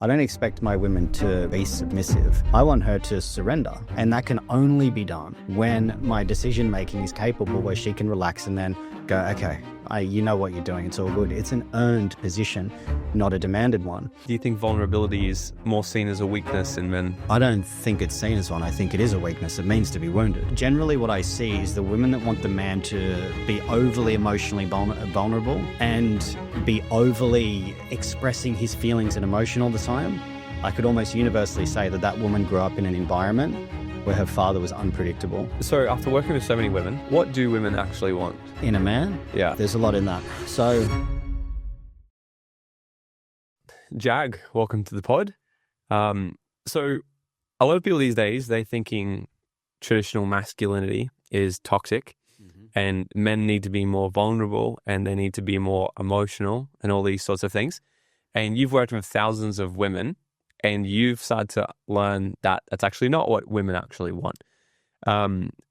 I don't expect my women to be submissive. I want her to surrender. And that can only be done when my decision making is capable, where she can relax and then go, okay, you know what you're doing. It's all good. It's an earned position, not a demanded one. Do you think vulnerability is more seen as a weakness in men? I don't think it's seen as one. I think it is a weakness. It means to be wounded. Generally, what I see is the women that want the man to be overly emotionally vulnerable and be overly expressing his feelings and emotion all the time. I could almost universally say that that woman grew up in an environment where her father was unpredictable. So after working with so many women, what do women actually want? In a man? Yeah. There's a lot in that. So, Jag, welcome to the pod. So a lot of people these days, they're thinking traditional masculinity is toxic and men need to be more vulnerable and they need to be more emotional and all these sorts of things. And you've worked with thousands of women and you've started to learn that that's actually not what women actually want.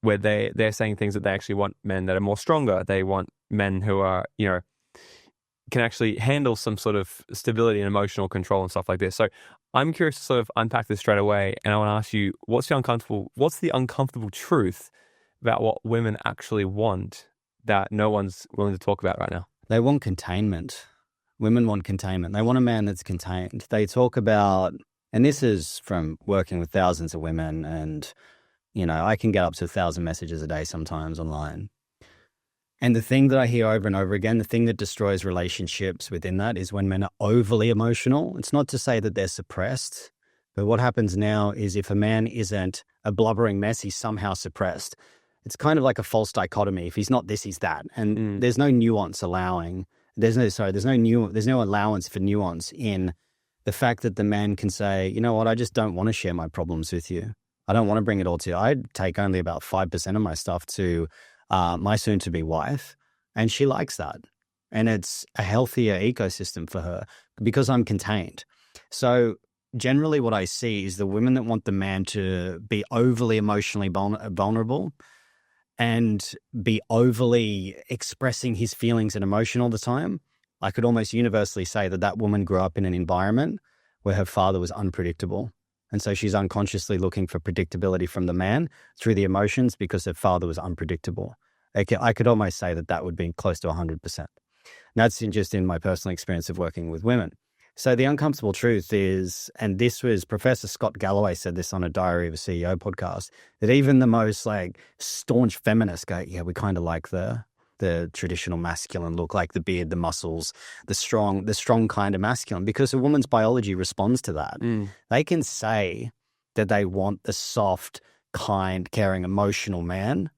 Where they're saying things that they actually want men that are more stronger. They want men who are, can actually handle some sort of stability and emotional control and stuff like this. So I'm curious to sort of unpack this straight away. And I want to ask you, what's the uncomfortable truth about what women actually want that no one's willing to talk about right now? They want containment. Women want containment. They want a man that's contained. They talk about, and this is from working with thousands of women, and, I can get up to 1,000 messages a day sometimes online. And the thing that I hear over and over again, the thing that destroys relationships within that is when men are overly emotional. It's not to say that they're suppressed, but what happens now is if a man isn't a blubbering mess, he's somehow suppressed. It's kind of like a false dichotomy. If he's not this, he's that. And there's no nuance allowing. There's no allowance for nuance in the fact that the man can say, you know what, I just don't want to share my problems with you. I don't want to bring it all to you. I take only about 5% of my stuff to my soon-to-be wife, and she likes that. And it's a healthier ecosystem for her because I'm contained. So generally what I see is the women that want the man to be overly emotionally vulnerable and be overly expressing his feelings and emotion all the time. I could almost universally say that that woman grew up in an environment where her father was unpredictable. And so she's unconsciously looking for predictability from the man through the emotions because her father was unpredictable. I could almost say that would be close to 100%. And that's just in my personal experience of working with women. So the uncomfortable truth is, and this was Professor Scott Galloway said this on a Diary of a CEO podcast, that even the most staunch feminists go, yeah, we kind of like the traditional masculine look, like the beard, the muscles, the strong kind of masculine, because a woman's biology responds to that. They can say that they want the soft, kind, caring, emotional man,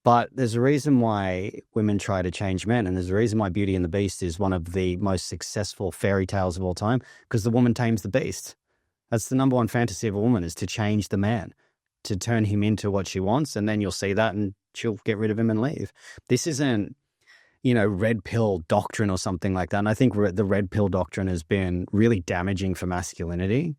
but there's a reason why women try to change men, and there's a reason why Beauty and the Beast is one of the most successful fairy tales of all time, because the woman tames the beast. That's the number one fantasy of a woman, is to change the man, to turn him into what she wants, and then you'll see that and she'll get rid of him and leave. This isn't, red pill doctrine or something like that. And I think the red pill doctrine has been really damaging for masculinity,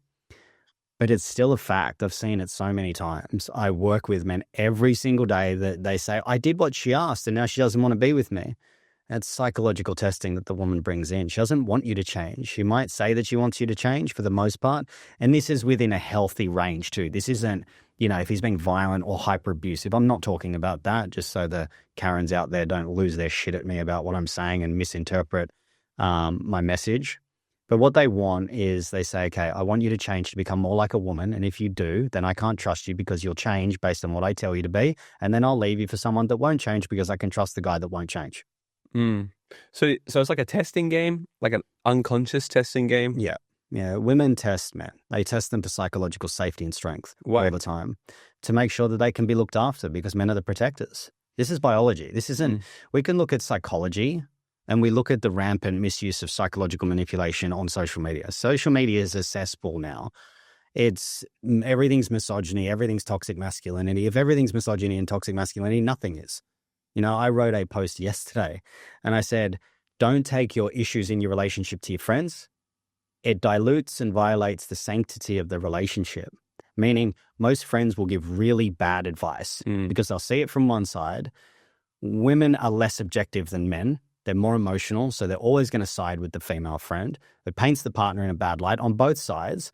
but it's still a fact. I've seen it so many times. I work with men every single day that they say, I did what she asked and now she doesn't want to be with me. That's psychological testing that the woman brings in. She doesn't want you to change. She might say that she wants you to change for the most part. And this is within a healthy range too. This isn't, if he's being violent or hyper abusive. I'm not talking about that, just so the Karens out there don't lose their shit at me about what I'm saying and misinterpret my message. But what they want is they say, okay, I want you to change to become more like a woman. And if you do, then I can't trust you because you'll change based on what I tell you to be. And then I'll leave you for someone that won't change because I can trust the guy that won't change. So it's like a testing game, like an unconscious testing game? Yeah. Yeah. Women test men. They test them for psychological safety and strength all the time to make sure that they can be looked after because men are the protectors. This is biology. This isn't, we can look at psychology. And we look at the rampant misuse of psychological manipulation on social media. Social media is a cesspool now. Everything's misogyny, everything's toxic masculinity. If everything's misogyny and toxic masculinity, nothing is. I wrote a post yesterday and I said, don't take your issues in your relationship to your friends. It dilutes and violates the sanctity of the relationship. Meaning most friends will give really bad advice because they'll see it from one side. Women are less objective than men. They're more emotional, so they're always going to side with the female friend. It paints the partner in a bad light on both sides.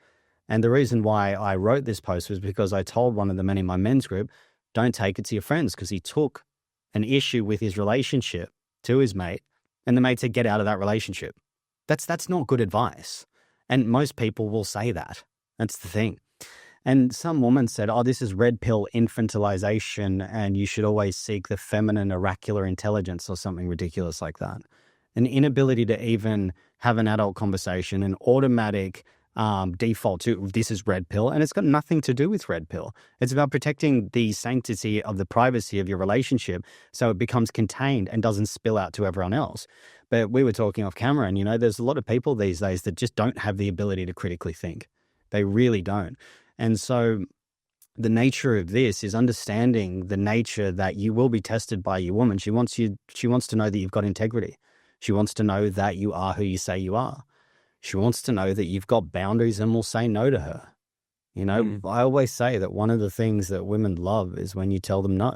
And the reason why I wrote this post was because I told one of the men in my men's group, don't take it to your friends, because he took an issue with his relationship to his mate, and the mate said, get out of that relationship. That's not good advice. And most people will say that. That's the thing. And some woman said, oh, this is red pill infantilization, and you should always seek the feminine oracular intelligence or something ridiculous like that. An inability to even have an adult conversation, an automatic default to this is red pill, and it's got nothing to do with red pill. It's about protecting the sanctity of the privacy of your relationship so it becomes contained and doesn't spill out to everyone else. But we were talking off camera, and there's a lot of people these days that just don't have the ability to critically think. They really don't. And so the nature of this is understanding the nature that you will be tested by your woman. She wants to know that you've got integrity. She wants to know that you are who you say you are. She wants to know that you've got boundaries and will say no to her. I always say that one of the things that women love is when you tell them no.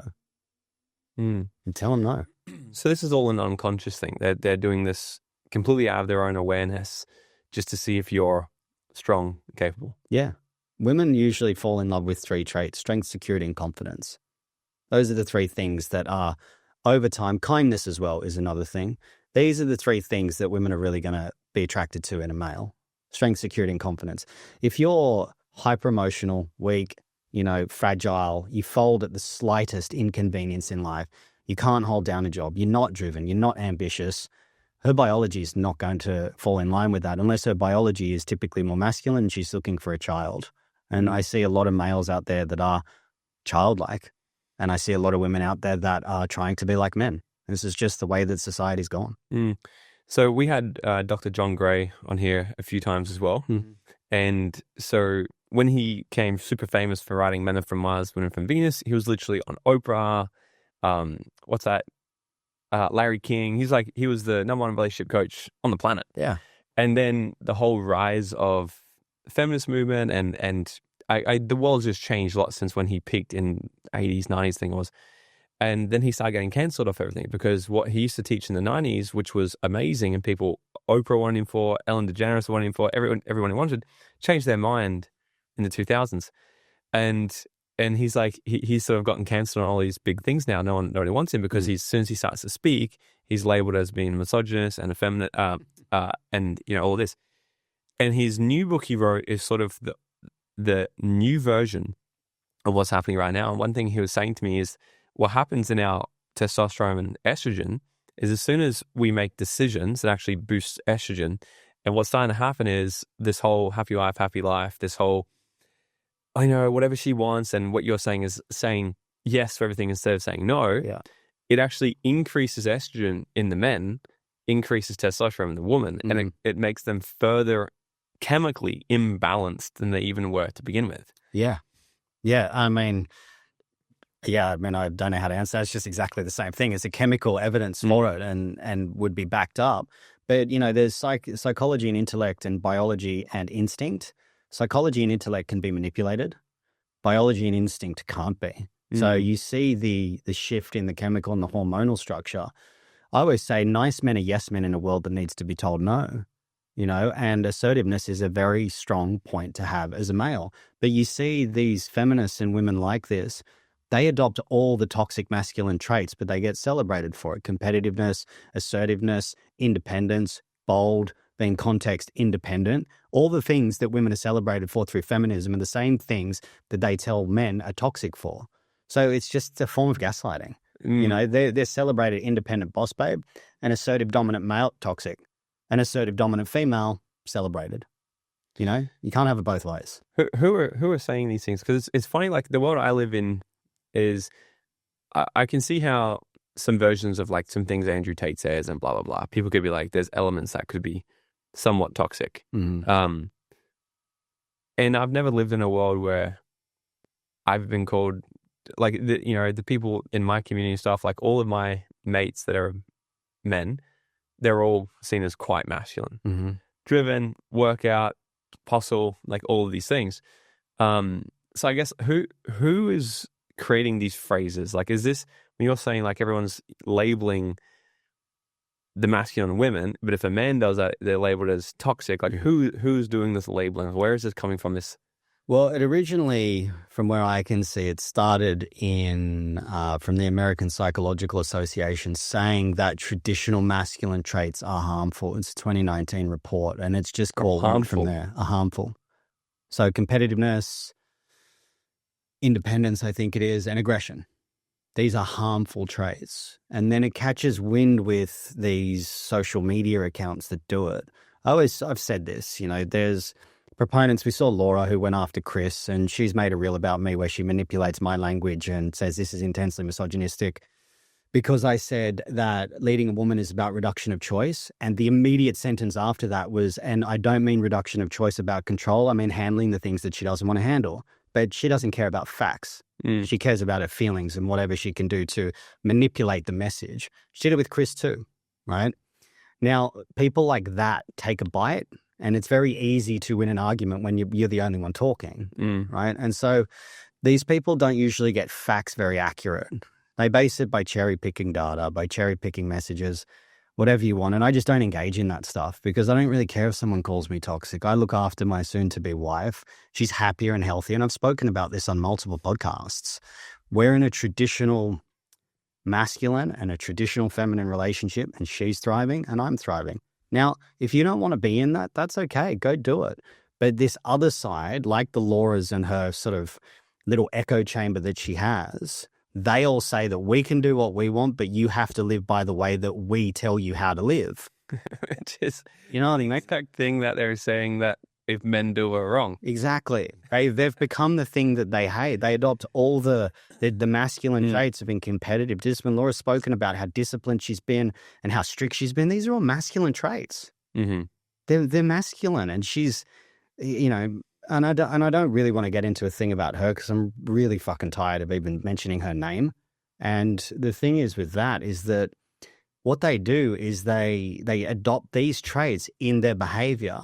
And tell them no. So this is all an unconscious thing. They're doing this completely out of their own awareness just to see if you're strong and capable. Yeah. Women usually fall in love with 3 traits: strength, security, and confidence. Those are the 3 things that are, over time, kindness as well is another thing. These are the 3 things that women are really going to be attracted to in a male: strength, security, and confidence. If you're hyper emotional, weak, fragile, you fold at the slightest inconvenience in life, you can't hold down a job, you're not driven, you're not ambitious, her biology is not going to fall in line with that unless her biology is typically more masculine and she's looking for a child. And I see a lot of males out there that are childlike, and I see a lot of women out there that are trying to be like men. This is just the way that society's gone. So we had Dr. John Gray on here a few times as well. And so when he came super famous for writing Men Are From Mars, Women Are From Venus, he was literally on Oprah. What's that? Larry King. He was the #1 relationship coach on the planet. Yeah. And then the whole rise of the feminist movement and the world just changed a lot since when he peaked in 80s, 90s, I think it was. And then he started getting cancelled off everything because what he used to teach in the 90s, which was amazing, and Oprah wanted him for, Ellen DeGeneres wanted him for, everyone he wanted, changed their mind in the 2000s. And he's he's sort of gotten cancelled on all these big things now. No one really wants him because as soon as he starts to speak, he's labeled as being misogynist and effeminate, and all this. And his new book he wrote is sort of the new version of what's happening right now. And one thing he was saying to me is what happens in our testosterone and estrogen is as soon as we make decisions that actually boost estrogen, and what's starting to happen is this whole happy life, this whole, whatever she wants, and what you're saying is saying yes for everything instead of saying no. Yeah. It actually increases estrogen in the men, increases testosterone in the woman, and it makes them further chemically imbalanced than they even were to begin with. Yeah. Yeah. I don't know how to answer that. It's just exactly the same thing. It's a chemical evidence for it and would be backed up. But, there's psychology and intellect and biology and instinct. Psychology and intellect can be manipulated. Biology and instinct can't be. So you see the shift in the chemical and the hormonal structure. I always say nice men are yes men in a world that needs to be told no. And assertiveness is a very strong point to have as a male. But you see these feminists and women like this, they adopt all the toxic masculine traits, but they get celebrated for it. Competitiveness, assertiveness, independence, bold, being context independent. All the things that women are celebrated for through feminism are the same things that they tell men are toxic for. So it's just a form of gaslighting. They're celebrated independent boss babe, and assertive dominant male toxic. An assertive dominant female celebrated. You can't have it both ways. Who are saying these things? Because it's funny. Like the world I live in is, I can see how some versions of some things Andrew Tate says and blah blah blah. People could be like, there's elements that could be somewhat toxic. And I've never lived in a world where I've been called the people in my community and stuff. Like all of my mates that are men, they're all seen as quite masculine, driven, workout, apostle, all of these things. So I guess who is creating these phrases? Is this when you're saying everyone's labeling the masculine women, but if a man does that, they're labeled as toxic. Like who's doing this labeling? Where is this coming from? This? Well, it originally, from where I can see, it started from the American Psychological Association saying that traditional masculine traits are harmful. It's a 2019 report, and it's just called harmful. From there, harmful. So competitiveness, independence, I think it is, and aggression. These are harmful traits. And then it catches wind with these social media accounts that do it. I've said this, there's proponents. We saw Laura, who went after Chris, and she's made a reel about me where she manipulates my language and says this is intensely misogynistic because I said that leading a woman is about reduction of choice. And the immediate sentence after that was, and I don't mean reduction of choice about control. I mean handling the things that she doesn't want to handle. But she doesn't care about facts. She cares about her feelings and whatever she can do to manipulate the message. She did it with Chris too, right? Now, people like that take a bite, and it's very easy to win an argument when you're the only one talking, right? And so these people don't usually get facts very accurate. They base it by cherry-picking data, by cherry-picking messages, whatever you want. And I just don't engage in that stuff because I don't really care if someone calls me toxic. I look after my soon-to-be wife. She's happier and healthier. And I've spoken about this on multiple podcasts. We're in a traditional masculine and a traditional feminine relationship, and she's thriving and I'm thriving. Now, if you don't want to be in that, that's okay. Go do it. But this other side, like the Lauras and her sort of little echo chamber that she has, they all say that we can do what we want, but you have to live by the way that we tell you how to live. Which is, you know, the exact thing that they're saying that if men do it wrong. Exactly. They've become the thing that they hate. They adopt all the masculine traits of being competitive. Discipline. Laura's spoken about how disciplined she's been and how strict she's been. These are all masculine traits. Mm-hmm. They're masculine, and she's, and I don't really want to get into a thing about her because I'm really fucking tired of even mentioning her name. And the thing is with that is that what they do is they adopt these traits in their behavior,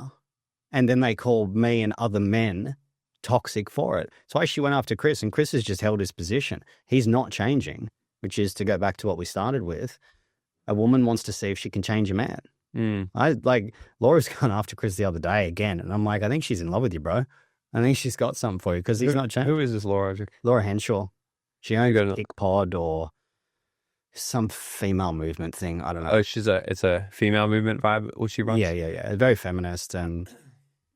and then they call me and other men toxic for it. That's why she went after Chris, and Chris has just held his position. He's not changing, which is, to go back to what we started with, a woman wants to see if she can change a man. Laura's gone after Chris the other day again, and I'm like, I think she's in love with you, bro. I think she's got something for you because he's not changing. Who is this Laura? Laura Henshaw. She owns a Dick Pod or some female movement thing. I don't know. Oh, it's a female movement vibe. What she runs? Yeah. Very feminist and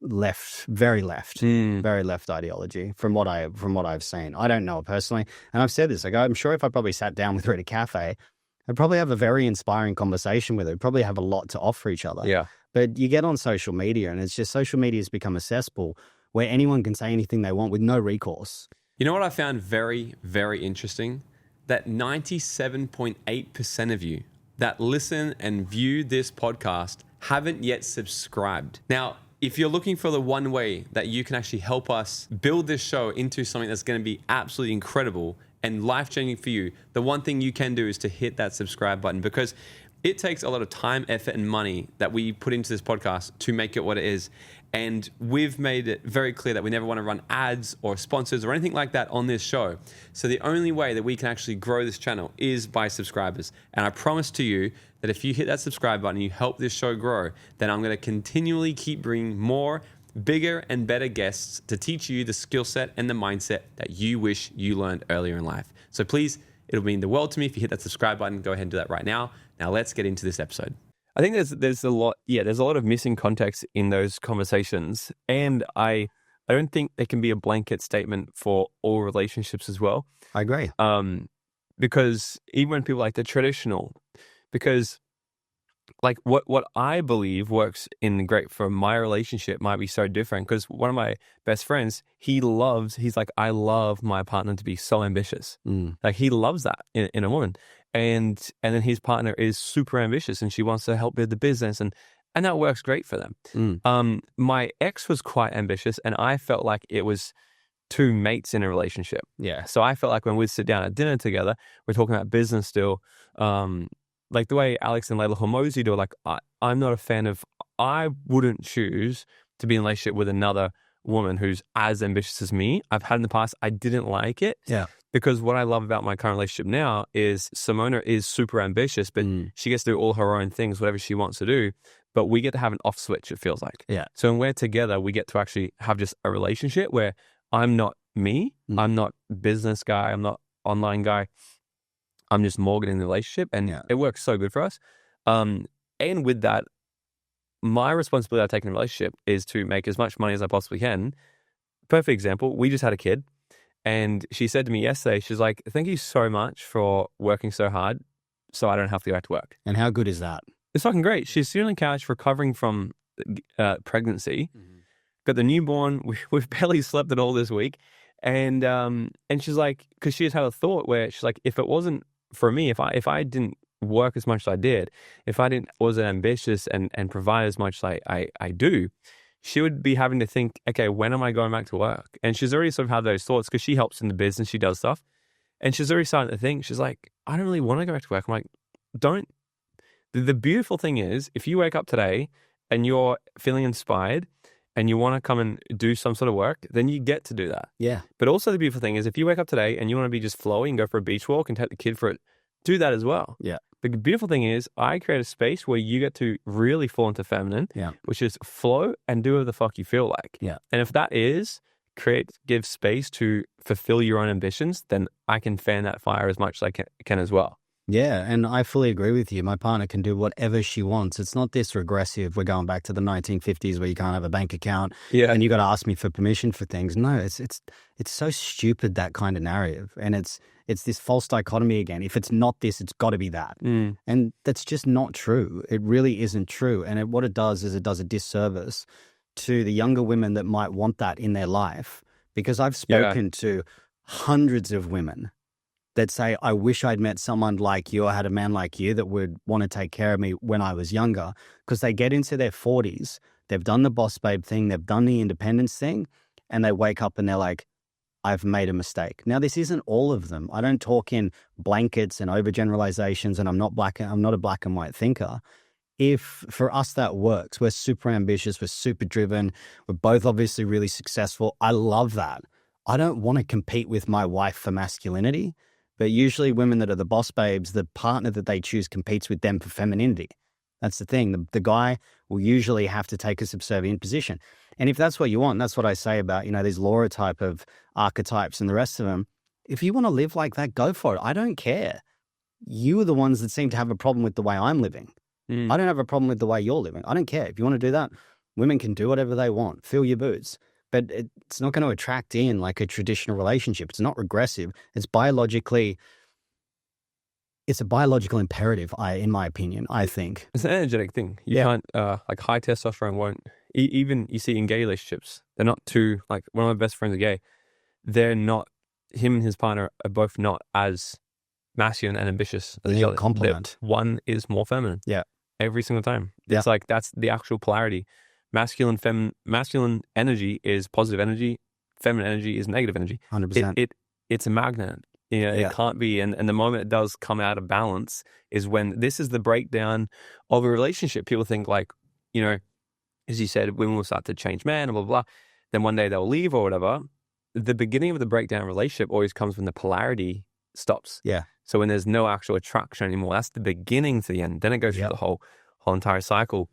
very left ideology from what I've seen. I don't know it personally, and I've said this. I'm sure if I probably sat down with her at a cafe, I'd probably have a very inspiring conversation with her. We'd probably have a lot to offer each other. Yeah. But you get on social media, and it's just social media has become a cesspool where anyone can say anything they want with no recourse. You know what I found very, very interesting? That 97.8% of you that listen and view this podcast haven't yet subscribed. Now, if you're looking for the one way that you can actually help us build this show into something that's going to be absolutely incredible and life-changing for you, the one thing you can do is to hit that subscribe button, because it takes a lot of time, effort, and money that we put into this podcast to make it what it is. And we've made it very clear that we never want to run ads or sponsors or anything like that on this show. So the only way that we can actually grow this channel is by subscribers. And I promise to you that if you hit that subscribe button and you help this show grow, then I'm going to continually keep bringing more, bigger and better guests to teach you the skill set and the mindset that you wish you learned earlier in life. So please, it'll mean the world to me if you hit that subscribe button. Go ahead and do that right now. Now let's get into this episode. I think there's a lot of missing context in those conversations, and I don't think there can be a blanket statement for all relationships as well. I agree. Because even when people like the traditional, because like what I believe works in great for my relationship might be so different. Because one of my best friends, he's like, I love my partner to be so ambitious. Like he loves that in a woman. And then his partner is super ambitious and she wants to help build the business, and that works great for them. My ex was quite ambitious, and I felt like it was two mates in a relationship. Yeah. So I felt like when we'd sit down at dinner together, we're talking about business still. Like the way Alex and Layla Hormozi do it, like I'm not a fan of, I wouldn't choose to be in a relationship with another woman who's as ambitious as me. I've had in the past, I didn't like it. Yeah. Because what I love about my current relationship now is Simona is super ambitious, but she gets to do all her own things, whatever she wants to do. But we get to have an off switch, it feels like. Yeah. So when we're together, we get to actually have just a relationship where I'm not me. I'm not business guy. I'm not online guy. I'm just Morgan in the relationship. And it works so good for us. And with that, my responsibility I take in a relationship is to make as much money as I possibly can. Perfect example. We just had a kid. And she said to me yesterday, she's like, thank you so much for working so hard so I don't have to go back to work. And how good is that? It's fucking great. She's sitting on the couch recovering from pregnancy. Got the newborn. We've barely slept at all this week. And she's like, because she just had a thought where she's like, if it wasn't for me, if I didn't work as much as I did, if I wasn't ambitious and provide as much as I do, she would be having to think, okay, when am I going back to work? And she's already sort of had those thoughts because she helps in the business, she does stuff. And she's already starting to think, she's like, I don't really want to go back to work. I'm like, don't. The beautiful thing is, if you wake up today and you're feeling inspired and you want to come and do some sort of work, then you get to do that. Yeah. But also the beautiful thing is, if you wake up today and you want to be just flowy and go for a beach walk and take the kid for it, do that as well. Yeah. The beautiful thing is I create a space where you get to really fall into feminine, which is flow and do whatever the fuck you feel like. Yeah. And if that is give space to fulfill your own ambitions, then I can fan that fire as much as I can as well. Yeah, and I fully agree with you. My partner can do whatever she wants. It's not this regressive, we're going back to the 1950s where you can't have a bank account and you got to ask me for permission for things. No, it's so stupid, that kind of narrative. And it's this false dichotomy again. If it's not this, it's got to be that. And that's just not true. It really isn't true. And what it does is it does a disservice to the younger women that might want that in their life. Because I've spoken to hundreds of women that say, I wish I'd met someone like you or had a man like you that would want to take care of me when I was younger. Because they get into their 40s, they've done the boss babe thing, they've done the independence thing, and they wake up and they're like, I've made a mistake. Now, this isn't all of them. I don't talk in blankets and overgeneralizations, and I'm not a black and white thinker. If for us that works, we're super ambitious, we're super driven, we're both obviously really successful. I love that. I don't want to compete with my wife for masculinity. But usually women that are the boss babes, the partner that they choose competes with them for femininity. That's the thing. The guy will usually have to take a subservient position. And if that's what you want, that's what I say about, these Laura type of archetypes and the rest of them. If you want to live like that, go for it. I don't care. You are the ones that seem to have a problem with the way I'm living. I don't have a problem with the way you're living. I don't care. If you want to do that, women can do whatever they want. Fill your boots. But it's not going to attract in like a traditional relationship. It's not regressive. It's a biological imperative, in my opinion, I think. It's an energetic thing. You can't, like high testosterone won't, even you see in gay relationships, they're not too, like one of my best friends are gay. They're not, him and his partner are both not as masculine and ambitious as each other. Complement. One is more feminine. Yeah. Every single time. Yeah. It's like, that's the actual polarity. Masculine energy is positive energy. Feminine energy is negative energy. 100%. It's a magnet. It can't be. And the moment it does come out of balance is when this is the breakdown of a relationship. People think like, as you said, women will start to change men, blah, blah, blah. Then one day they'll leave or whatever. The beginning of the breakdown relationship always comes when the polarity stops. Yeah. So when there's no actual attraction anymore, that's the beginning to the end. Then it goes through the whole entire cycle.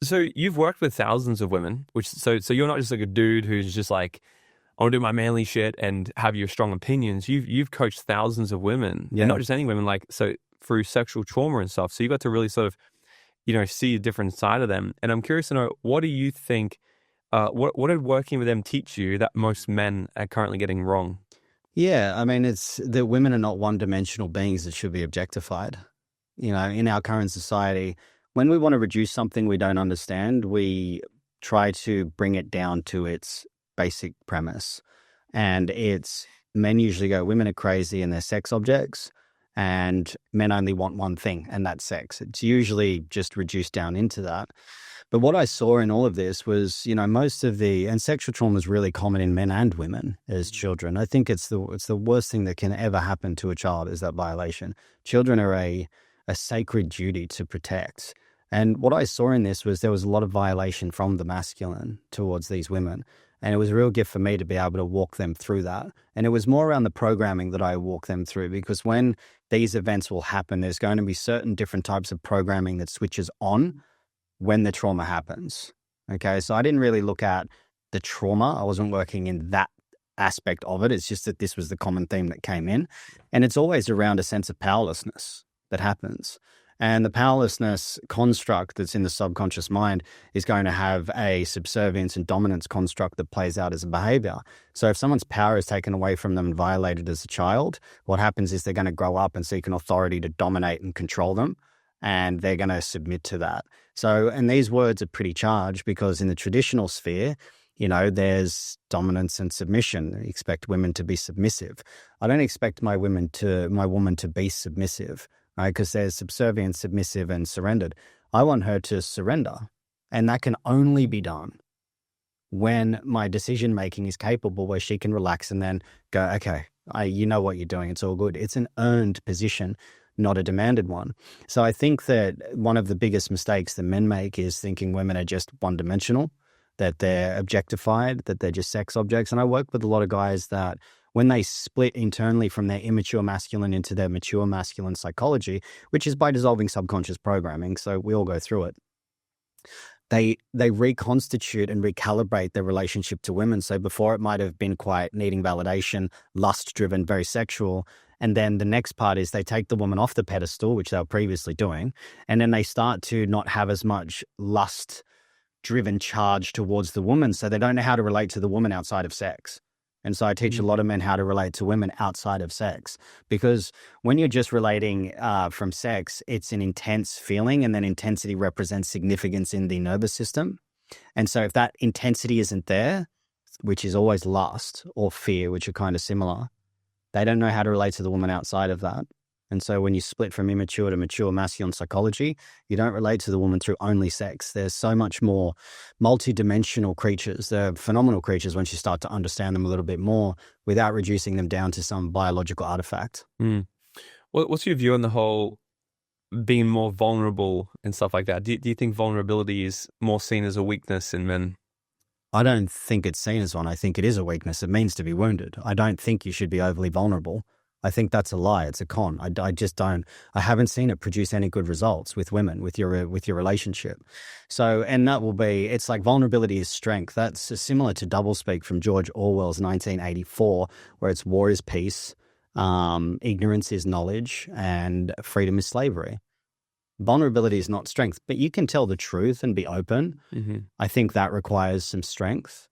So you've worked with thousands of women, so you're not just like a dude who's just like, I want to do my manly shit and have your strong opinions. You've coached thousands of women, and not just any women, like so through sexual trauma and stuff. So you got to really sort of, see a different side of them. And I'm curious to know, what do you think? What did working with them teach you that most men are currently getting wrong? Yeah, I mean, it's that women are not one-dimensional beings that should be objectified. In our current society, when we want to reduce something we don't understand, we try to bring it down to its basic premise. And it's men usually go, women are crazy and they're sex objects, and men only want one thing, and that's sex. It's usually just reduced down into that. But what I saw in all of this was, most of and sexual trauma is really common in men and women as children. I think it's the worst thing that can ever happen to a child is that violation. Children are a sacred duty to protect. And what I saw in this was there was a lot of violation from the masculine towards these women. And it was a real gift for me to be able to walk them through that. And it was more around the programming that I walk them through, because when these events will happen, there's going to be certain different types of programming that switches on when the trauma happens. Okay. So I didn't really look at the trauma. I wasn't working in that aspect of it. It's just that this was the common theme that came in. And it's always around a sense of powerlessness that happens. And the powerlessness construct that's in the subconscious mind is going to have a subservience and dominance construct that plays out as a behavior. So if someone's power is taken away from them and violated as a child, what happens is they're going to grow up and seek an authority to dominate and control them, and they're going to submit to that. So, and these words are pretty charged, because in the traditional sphere, there's dominance and submission. I expect women to be submissive. I don't expect my woman to be submissive. Right? Because there's subservient, submissive, and surrendered. I want her to surrender. And that can only be done when my decision-making is capable, where she can relax and then go, okay, you know what you're doing. It's all good. It's an earned position, not a demanded one. So I think that one of the biggest mistakes that men make is thinking women are just one-dimensional, that they're objectified, that they're just sex objects. And I work with a lot of guys that when they split internally from their immature masculine into their mature masculine psychology, which is by dissolving subconscious programming, so we all go through it, they reconstitute and recalibrate their relationship to women. So before it might have been quite needing validation, lust-driven, very sexual. And then the next part is they take the woman off the pedestal, which they were previously doing, and then they start to not have as much lust-driven charge towards the woman, so they don't know how to relate to the woman outside of sex. And so I teach a lot of men how to relate to women outside of sex, because when you're just relating from sex, it's an intense feeling, and then intensity represents significance in the nervous system. And so if that intensity isn't there, which is always lust or fear, which are kind of similar, they don't know how to relate to the woman outside of that. And so when you split from immature to mature masculine psychology, you don't relate to the woman through only sex. There's so much more multidimensional creatures. They're phenomenal creatures once you start to understand them a little bit more without reducing them down to some biological artifact. What's your view on the whole being more vulnerable and stuff like that? Do you think vulnerability is more seen as a weakness in men? I don't think it's seen as one. I think it is a weakness. It means to be wounded. I don't think you should be overly vulnerable. I think that's a lie. It's a con. I just don't. I haven't seen it produce any good results with women, with your relationship. So, and that will be. It's like vulnerability is strength. That's similar to doublespeak from George Orwell's 1984, where it's war is peace, ignorance is knowledge, and freedom is slavery. Vulnerability is not strength, but you can tell the truth and be open. I think that requires some strength.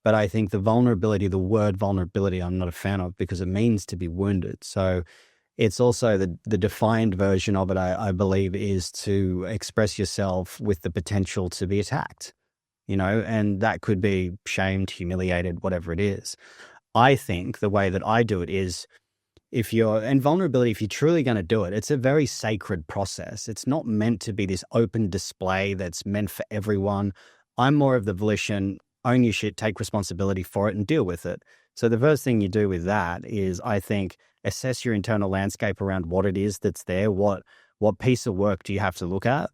But I think the word vulnerability, I'm not a fan of, because it means to be wounded. So it's also the defined version of it, I believe, is to express yourself with the potential to be attacked, and that could be shamed, humiliated, whatever it is. I think the way that I do it is, vulnerability, if you're truly going to do it, it's a very sacred process. It's not meant to be this open display that's meant for everyone. I'm more of the volition, own your shit, take responsibility for it, and deal with it. So the first thing you do with that is, I think, assess your internal landscape around what it is that's there. What piece of work do you have to look at?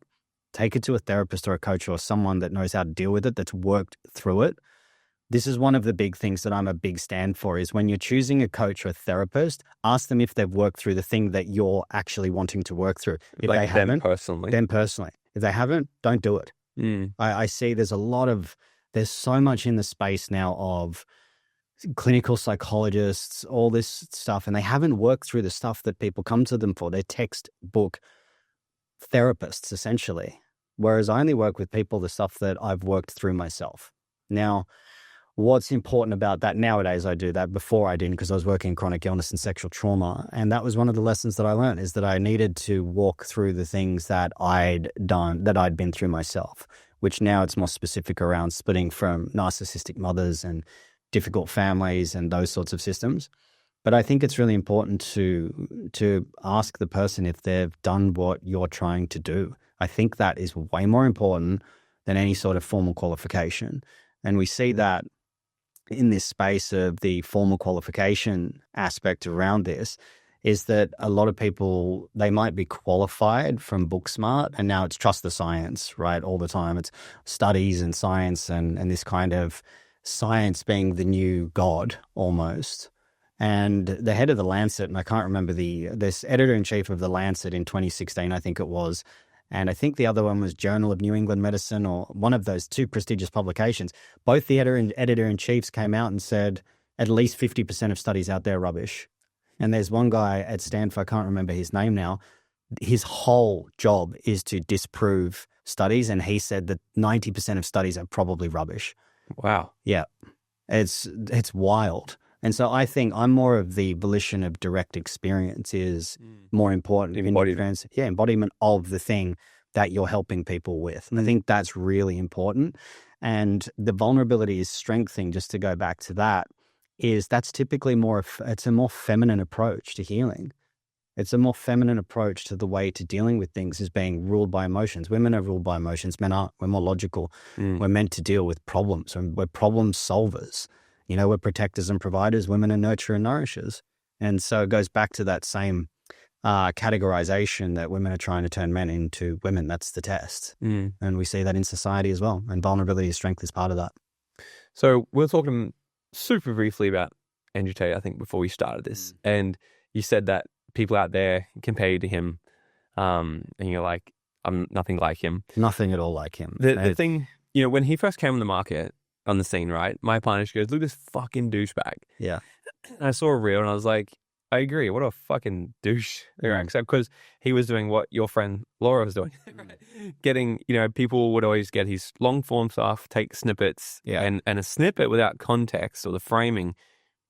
Take it to a therapist or a coach or someone that knows how to deal with it, that's worked through it. This is one of the big things that I'm a big stand for, is when you're choosing a coach or a therapist, ask them if they've worked through the thing that you're actually wanting to work through. If like they haven't, them personally. If they haven't, don't do it. I see there's so much in the space now of clinical psychologists, all this stuff, and they haven't worked through the stuff that people come to them for. They're textbook therapists, essentially. Whereas I only work with people the stuff that I've worked through myself. Now, what's important about that nowadays, I do that. Before I didn't, because I was working in chronic illness and sexual trauma. And that was one of the lessons that I learned, is that I needed to walk through the things that I'd been through myself, which now it's more specific around splitting from narcissistic mothers and difficult families and those sorts of systems. But I think it's really important to ask the person if they've done what you're trying to do. I think that is way more important than any sort of formal qualification. And we see that in this space of the formal qualification aspect around this, is that a lot of people, they might be qualified from book smart, and now it's trust the science, right? All the time. It's studies and science and this kind of science being the new god almost. And the head of the Lancet, and I can't remember this editor-in-chief of the Lancet in 2016, I think it was, and I think the other one was Journal of New England Medicine, or one of those two prestigious publications. Both the editor-in-chiefs came out and said at least 50% of studies out there are rubbish. And there's one guy at Stanford, I can't remember his name now, his whole job is to disprove studies, and he said that 90% of studies are probably rubbish. Wow. Yeah. It's wild. And so I think I'm more of the volition of direct experience is more important. Embodiment. Embodiment of the thing that you're helping people with. And I think that's really important. And the vulnerability is strengthening, just to go back to that, that's typically it's a more feminine approach to healing. It's a more feminine approach to the way to dealing with things is being ruled by emotions. Women are ruled by emotions. Men aren't. We're more logical. We're meant to deal with problems. We're problem solvers. We're protectors and providers. Women are nurturer and nourishers. And so it goes back to that same categorization that women are trying to turn men into women. That's the test. And we see that in society as well. And vulnerability and strength is part of that. So we're talking super briefly about Andrew Tate, I think, before we started this. And you said that people out there compare you to him, and you're like, I'm nothing like him. Nothing at all like him. The thing, when he first came on the market, on the scene, right? My partner goes, look at this fucking douchebag. Yeah. And I saw a reel and I was like, I agree. What a fucking douche. Except because he was doing what your friend Laura was doing. Getting, people would always get his long form stuff, take snippets, and a snippet without context or the framing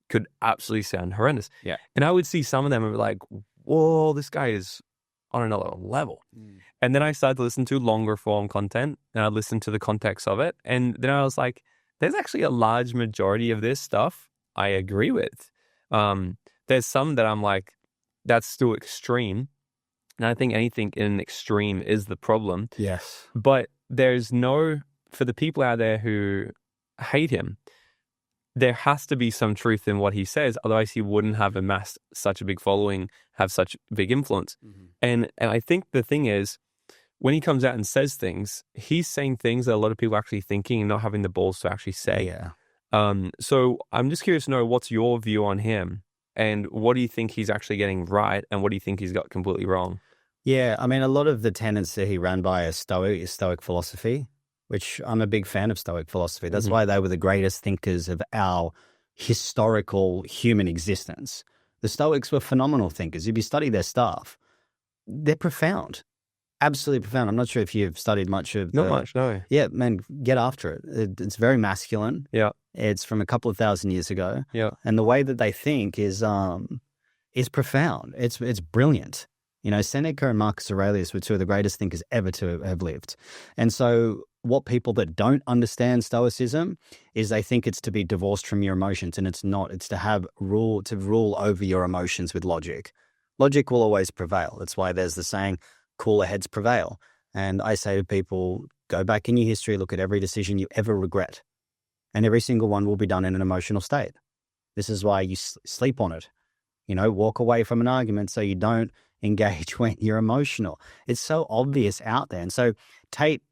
could absolutely sound horrendous. Yeah. And I would see some of them and be like, whoa, this guy is on another level. And then I started to listen to longer form content and I listened to the context of it. And then I was like, there's actually a large majority of this stuff I agree with. There's some that I'm like, that's still extreme. And I think anything in an extreme is the problem. Yes. But for the people out there who hate him, there has to be some truth in what he says. Otherwise, he wouldn't have amassed such a big following, have such big influence. And I think the thing is, when he comes out and says things, he's saying things that a lot of people are actually thinking and not having the balls to actually say. Yeah. So I'm just curious to know, what's your view on him? And what do you think he's actually getting right? And what do you think he's got completely wrong? Yeah, I mean, a lot of the tenets that he ran by is Stoic philosophy, which I'm a big fan of Stoic philosophy. That's why they were the greatest thinkers of our historical human existence. The Stoics were phenomenal thinkers. If you study their stuff, they're profound. Absolutely profound. I'm not sure if you've studied much of Not much, no. Yeah, man, get after it. It's very masculine. Yeah. It's from a couple of thousand years ago. Yeah. And the way that they think is profound. It's brilliant. Seneca and Marcus Aurelius were two of the greatest thinkers ever to have lived. And so what people that don't understand Stoicism is they think it's to be divorced from your emotions, and it's not. It's to rule over your emotions with logic. Logic will always prevail. That's why there's the saying, cooler heads prevail. And I say to people, go back in your history, look at every decision you ever regret. And every single one will be done in an emotional state. This is why you sleep on it. Walk away from an argument so you don't engage when you're emotional. It's so obvious out there. And so Tate,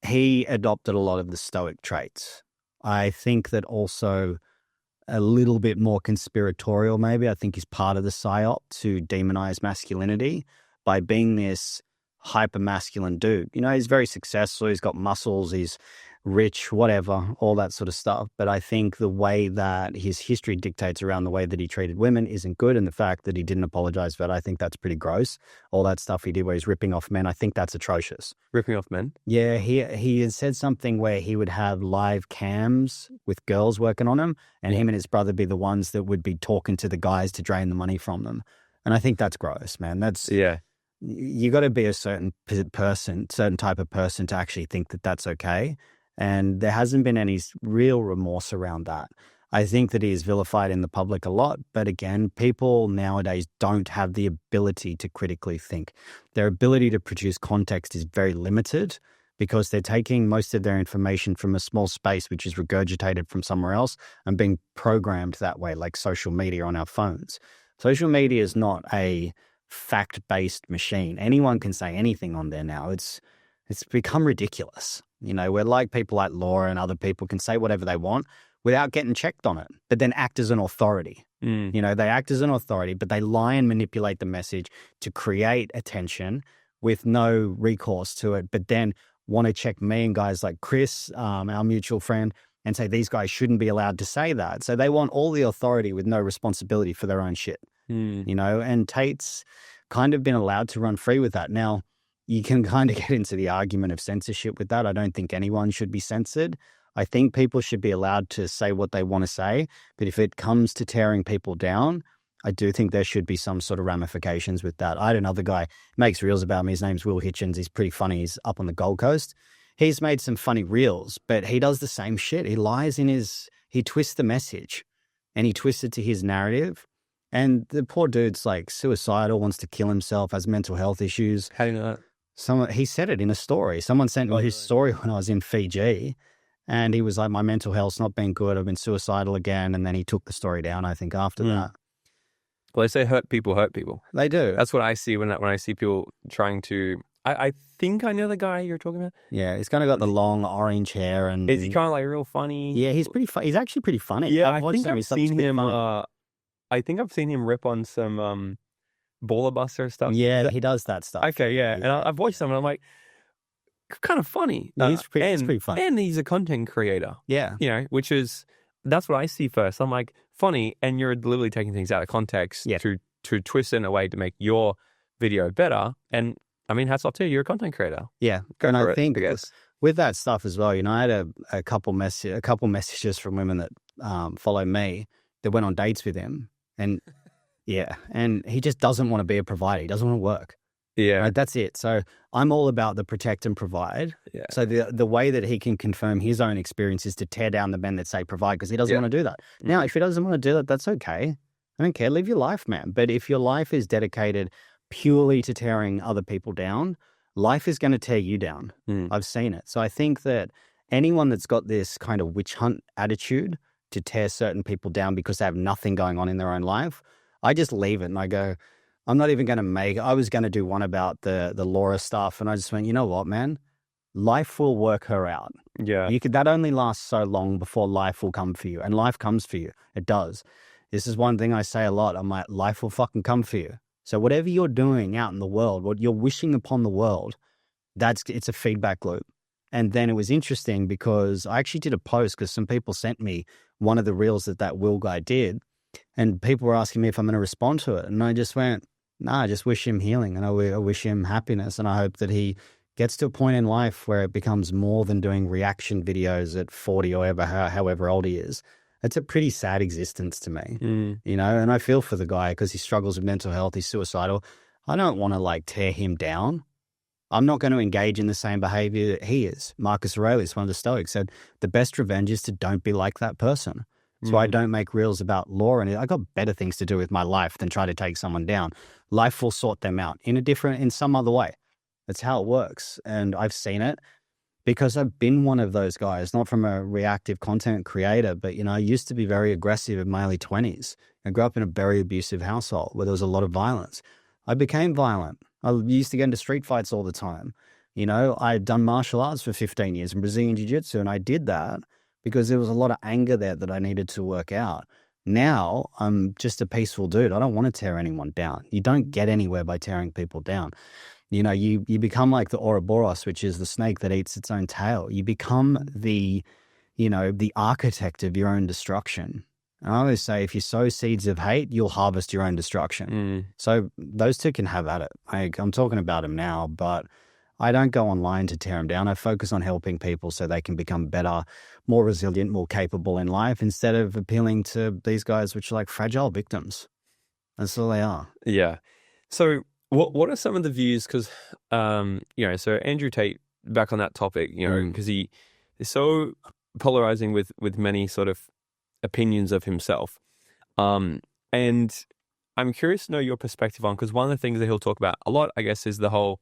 he adopted a lot of the Stoic traits. I think that also a little bit more conspiratorial maybe. I think he's part of the psyop to demonize masculinity by being this hyper-masculine dude. He's very successful, he's got muscles, he's rich, whatever, all that sort of stuff. But I think the way that his history dictates around the way that he treated women isn't good. And the fact that he didn't apologize for it, I think that's pretty gross. All that stuff he did where he's ripping off men, I think that's atrocious. Ripping off men? Yeah, he had said something where he would have live cams with girls working on him, and him and his brother be the ones that would be talking to the guys to drain the money from them. And I think that's gross, man. You got to be a certain type of person to actually think that that's okay. And there hasn't been any real remorse around that. I think that he is vilified in the public a lot. But again, people nowadays don't have the ability to critically think. Their ability to produce context is very limited because they're taking most of their information from a small space, which is regurgitated from somewhere else and being programmed that way, like social media on our phones. Social media is not a fact-based machine. Anyone can say anything on there now. It's become ridiculous. We're like people like Laura and other people can say whatever they want without getting checked on it, but then act as an authority. They act as an authority, but they lie and manipulate the message to create attention with no recourse to it, but then want to check me and guys like Chris, our mutual friend, and say these guys shouldn't be allowed to say that. So they want all the authority with no responsibility for their own shit, and Tate's kind of been allowed to run free with that. Now, you can kind of get into the argument of censorship with that. I don't think anyone should be censored. I think people should be allowed to say what they want to say, but if it comes to tearing people down, I do think there should be some sort of ramifications with that. I had another guy makes reels about me. His name's Will Hitchens. He's pretty funny. He's up on the Gold Coast. He's made some funny reels, but he does the same shit. He lies he twists the message and he twists it to his narrative. And the poor dude's like suicidal, wants to kill himself, has mental health issues. How do you know that? He said it in a story. Someone sent me his story when I was in Fiji. And he was like, my mental health's not been good. I've been suicidal again. And then he took the story down, I think, after that. Well, they say hurt people hurt people. They do. That's what I see when I see people trying to... I think I know the guy you're talking about. Yeah, he's kind of got the long orange hair. And is he kind of like real funny? Yeah, he's pretty funny. He's actually pretty funny. Yeah, I think I've seen him... I think I've seen him rip on some baller buster stuff. Yeah, he does that stuff. Okay, yeah. And I've watched some and I'm like... kind of funny. He's pretty funny. And he's a content creator. Yeah. Which is, that's what I see first. I'm like, funny, and you're deliberately taking things out of context to twist in a way to make your video better. And I mean, hats off to you. You're a content creator. Yeah. And I think with that stuff as well, I had a couple messages from women that follow me that went on dates with him. And and he just doesn't want to be a provider. He doesn't want to work. Yeah. Right, that's it. So I'm all about the protect and provide. Yeah. So the way that he can confirm his own experience is to tear down the men that say provide, because he doesn't want to do that. Now, if he doesn't want to do that, that's okay. I don't care. Live your life, man. But if your life is dedicated purely to tearing other people down, life is going to tear you down. I've seen it. So I think that anyone that's got this kind of witch hunt attitude to tear certain people down because they have nothing going on in their own life, I just leave it and I go, I'm not even going to I was going to do one about the Laura stuff. And I just went, you know what, man? Life will work her out. Yeah. That only lasts so long before life will come for you. And life comes for you. It does. This is one thing I say a lot. I'm like, life will fucking come for you. So whatever you're doing out in the world, what you're wishing upon the world, it's a feedback loop. And then it was interesting because I actually did a post because some people sent me one of the reels that Will guy did. And people were asking me if I'm going to respond to it. And I just went, I just wish him healing and I wish him happiness. And I hope that he gets to a point in life where it becomes more than doing reaction videos at 40 or however old he is. It's a pretty sad existence to me, and I feel for the guy because he struggles with mental health. He's suicidal. I don't want to tear him down. I'm not going to engage in the same behavior that he is. Marcus Aurelius, one of the Stoics, said the best revenge is to don't be like that person. So I don't make reels about law, and I got better things to do with my life than try to take someone down. Life will sort them out in some other way. That's how it works. And I've seen it because I've been one of those guys, not from a reactive content creator, but, I used to be very aggressive in my early 20s. I grew up in a very abusive household where there was a lot of violence. I became violent. I used to get into street fights all the time. I'd done martial arts for 15 years in Brazilian Jiu-Jitsu, and I did that because there was a lot of anger there that I needed to work out. Now, I'm just a peaceful dude. I don't want to tear anyone down. You don't get anywhere by tearing people down. You become like the Ouroboros, which is the snake that eats its own tail. You become the architect of your own destruction. And I always say, if you sow seeds of hate, you'll harvest your own destruction. So those two can have at it. I'm talking about them now, but I don't go online to tear them down. I focus on helping people so they can become better, more resilient, more capable in life instead of appealing to these guys, which are like fragile victims. That's all they are. Yeah. So what are some of the views? Because, so Andrew Tate, back on that topic, because he is so polarizing with many sort of opinions of himself. And I'm curious to know your perspective on, because one of the things that he'll talk about a lot, I guess, is the whole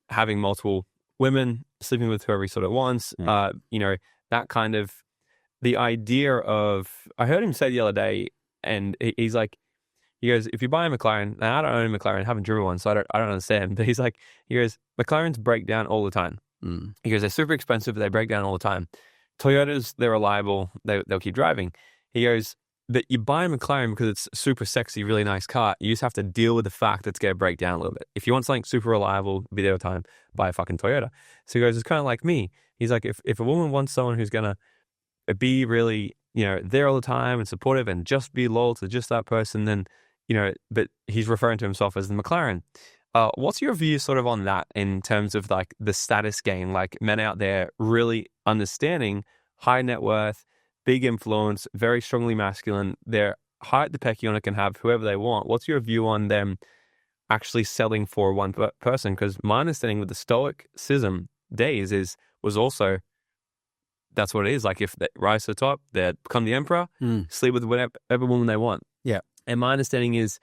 having multiple women, sleeping with whoever he sort of wants, that kind of, the idea of, I heard him say the other day, and he's like, he goes, if you buy a McLaren, now I don't own a McLaren, I haven't driven one, so I don't understand, but he goes, McLarens break down all the time. He goes, they're super expensive, they break down all the time. Toyotas, they're reliable, they'll keep driving. He goes, but you buy a McLaren because it's super sexy, really nice car. You just have to deal with the fact that it's going to break down a little bit. If you want something super reliable, be there all the time, buy a fucking Toyota. So he goes, it's kind of like me. He's like, if a woman wants someone who's going to be really, there all the time and supportive and just be loyal to just that person, then, but he's referring to himself as the McLaren. What's your view sort of on that in terms of like the status game, like men out there really understanding high net worth, big influence, very strongly masculine. They're high at the peck unit, can have whoever they want. What's your view on them actually selling for one person? Because my understanding with the Stoicism days was also that's what it is. Like if they rise to the top, they become the emperor, sleep with whatever woman they want. Yeah. And my understanding is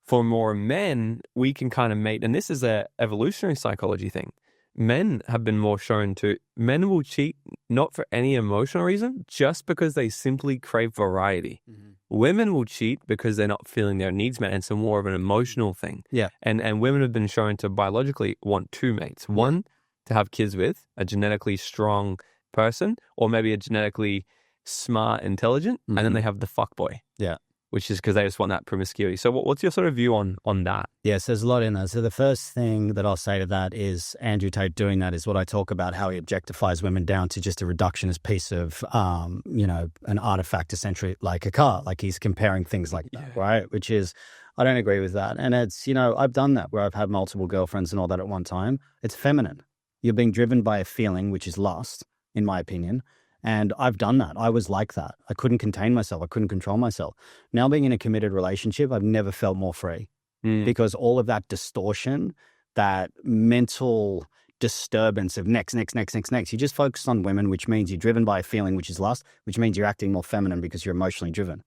for more men, we can kind of mate, and this is a evolutionary psychology thing. Men have been more shown men will cheat not for any emotional reason, just because they simply crave variety. Women will cheat because they're not feeling their needs met, and it's more of an emotional thing. Yeah. And women have been shown to biologically want two mates. One, to have kids with, a genetically strong person, or maybe a genetically smart, intelligent, and then they have the fuckboy. Yeah. Which is because they just want that promiscuity. So what's your sort of view on that? Yes, there's a lot in that. So the first thing that I'll say to that is Andrew Tate doing that is what I talk about, how he objectifies women down to just a reductionist piece of, an artifact, essentially, like a car. Like he's comparing things like that, right? Which is, I don't agree with that. And it's, I've done that where I've had multiple girlfriends and all that at one time. It's feminine. You're being driven by a feeling, which is lust, in my opinion. And I've done that. I was like that. I couldn't contain myself. I couldn't control myself. Now being in a committed relationship, I've never felt more free because all of that distortion, that mental disturbance of next, you just focus on women, which means you're driven by a feeling, which is lust, which means you're acting more feminine because you're emotionally driven.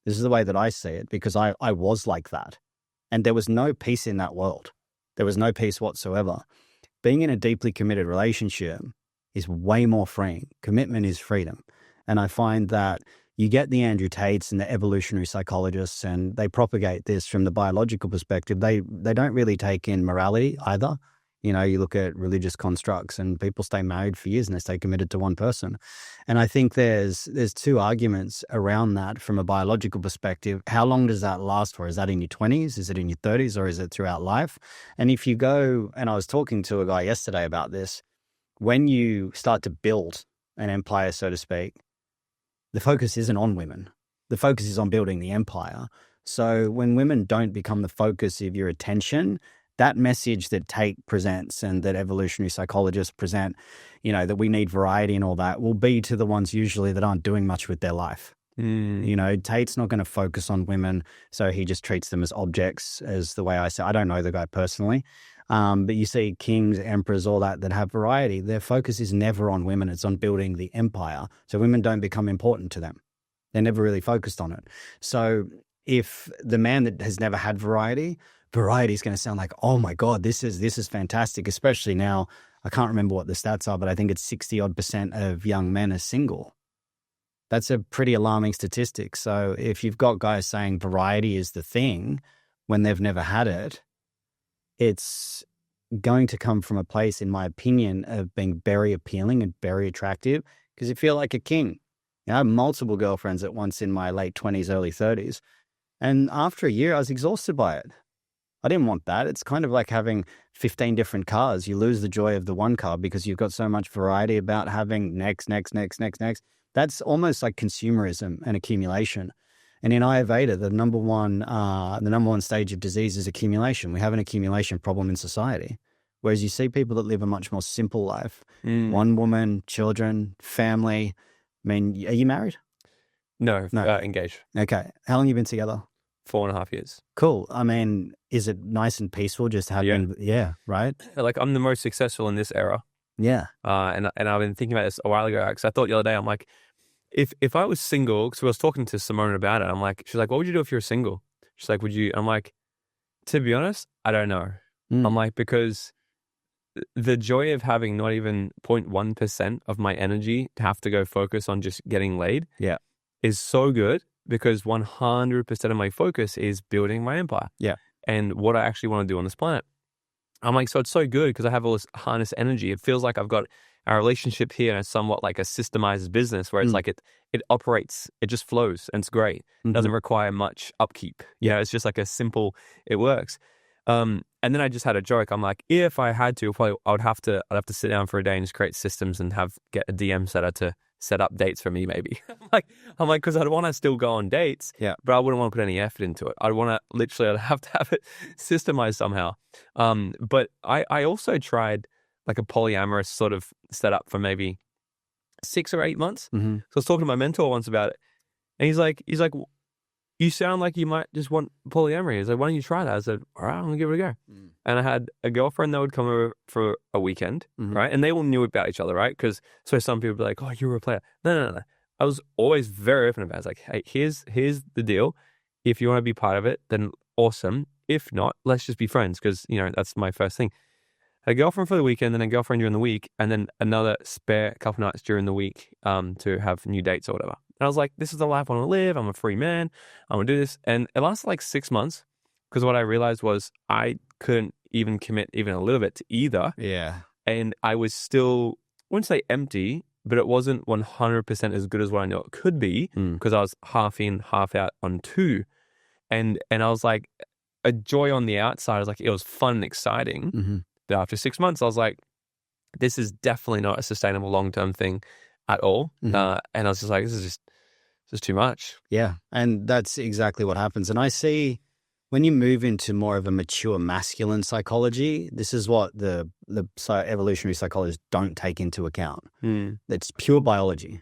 This is the way that I see it because I was like that. And there was no peace in that world. There was no peace whatsoever. Being in a deeply committed relationship is way more freeing. Commitment is freedom. And I find that you get the Andrew Tates and the evolutionary psychologists, and they propagate this from the biological perspective. They don't really take in morality either. You look at religious constructs and people stay married for years and they stay committed to one person. And I think there's two arguments around that from a biological perspective. How long does that last for? Is that in your 20s? Is it in your 30s? Or is it throughout life? And if you go, and I was talking to a guy yesterday about this, when you start to build an empire, so to speak, the focus isn't on women. The focus is on building the empire. So when women don't become the focus of your attention, that message that Tate presents and that evolutionary psychologists present, that we need variety and all that, will be to the ones usually that aren't doing much with their life. Tate's not going to focus on women, so he just treats them as objects, as the way I say. I don't know the guy personally. But you see kings, emperors, all that have variety. Their focus is never on women. It's on building the empire. So women don't become important to them. They're never really focused on it. So if the man that has never had variety is going to sound like, oh my God, this is fantastic. Especially now, I can't remember what the stats are, but I think it's 60% of young men are single. That's a pretty alarming statistic. So if you've got guys saying variety is the thing when they've never had it, it's going to come from a place, in my opinion, of being very appealing and very attractive because you feel like a king. I had multiple girlfriends at once in my late 20s, early 30s. And after a year, I was exhausted by it. I didn't want that. It's kind of like having 15 different cars. You lose the joy of the one car because you've got so much variety about having next. That's almost like consumerism and accumulation. And in Ayurveda, the number one stage of disease is accumulation. We have an accumulation problem in society. Whereas you see people that live a much more simple life. One woman, children, family. I mean, are you married? No. Engaged. Okay. How long have you been together? 4.5 years. Cool. I mean, is it nice and peaceful just having, right? Like I'm the most successful in this era. Yeah. And I've been thinking about this a while ago because I thought the other day, I'm like, if I was single, because I was talking to Simone about it, she's like, what would you do if you were single? She's like, would you? I'm like, to be honest, I don't know. I'm like, because the joy of having not even 0.1% of my energy to have to go focus on just getting laid is so good because 100% of my focus is building my empire. Yeah. And what I actually want to do on this planet. I'm like, so it's so good because I have all this harness energy. It feels like I've got our relationship here and it's somewhat like a systemized business where it's like it operates, it just flows and it's great. It doesn't require much upkeep. Yeah, it's just like a simple, it works. And then I just had a joke. I'm like, if I had to, I'd have to sit down for a day and just create systems and get a DM setter to set up dates for me, maybe. I'm like, because I'd want to still go on dates, but I wouldn't want to put any effort into it. I'd have to have it systemized somehow. But I also tried like a polyamorous sort of setup for maybe 6 or 8 months. So I was talking to my mentor once about it, and he's like, you sound like you might just want polyamory. He's like, why don't you try that? I said, all right, I'm gonna give it a go. And I had a girlfriend that would come over for a weekend, right? And they all knew about each other, right? Because so some people would be like, oh, you were a player. No. I was always very open about it. I was like, hey, here's the deal. If you want to be part of it, then awesome. If not, let's just be friends, because that's my first thing. A girlfriend for the weekend, and a girlfriend during the week, and then another spare couple nights during the week to have new dates or whatever. And I was like, this is the life I want to live. I'm a free man. I'm going to do this. And it lasted like 6 months, because what I realized was I couldn't even commit even a little bit to either. Yeah. And I was still, I wouldn't say empty, but it wasn't 100% as good as what I know it could be, because I was half in, half out on two. And I was like, a joy on the outside. I was like, it was fun and exciting. But after 6 months, I was like, this is definitely not a sustainable long-term thing at all. And I was just like, this is too much. Yeah. And that's exactly what happens. And I see when you move into more of a mature masculine psychology, this is what the evolutionary psychologists don't take into account. It's pure biology.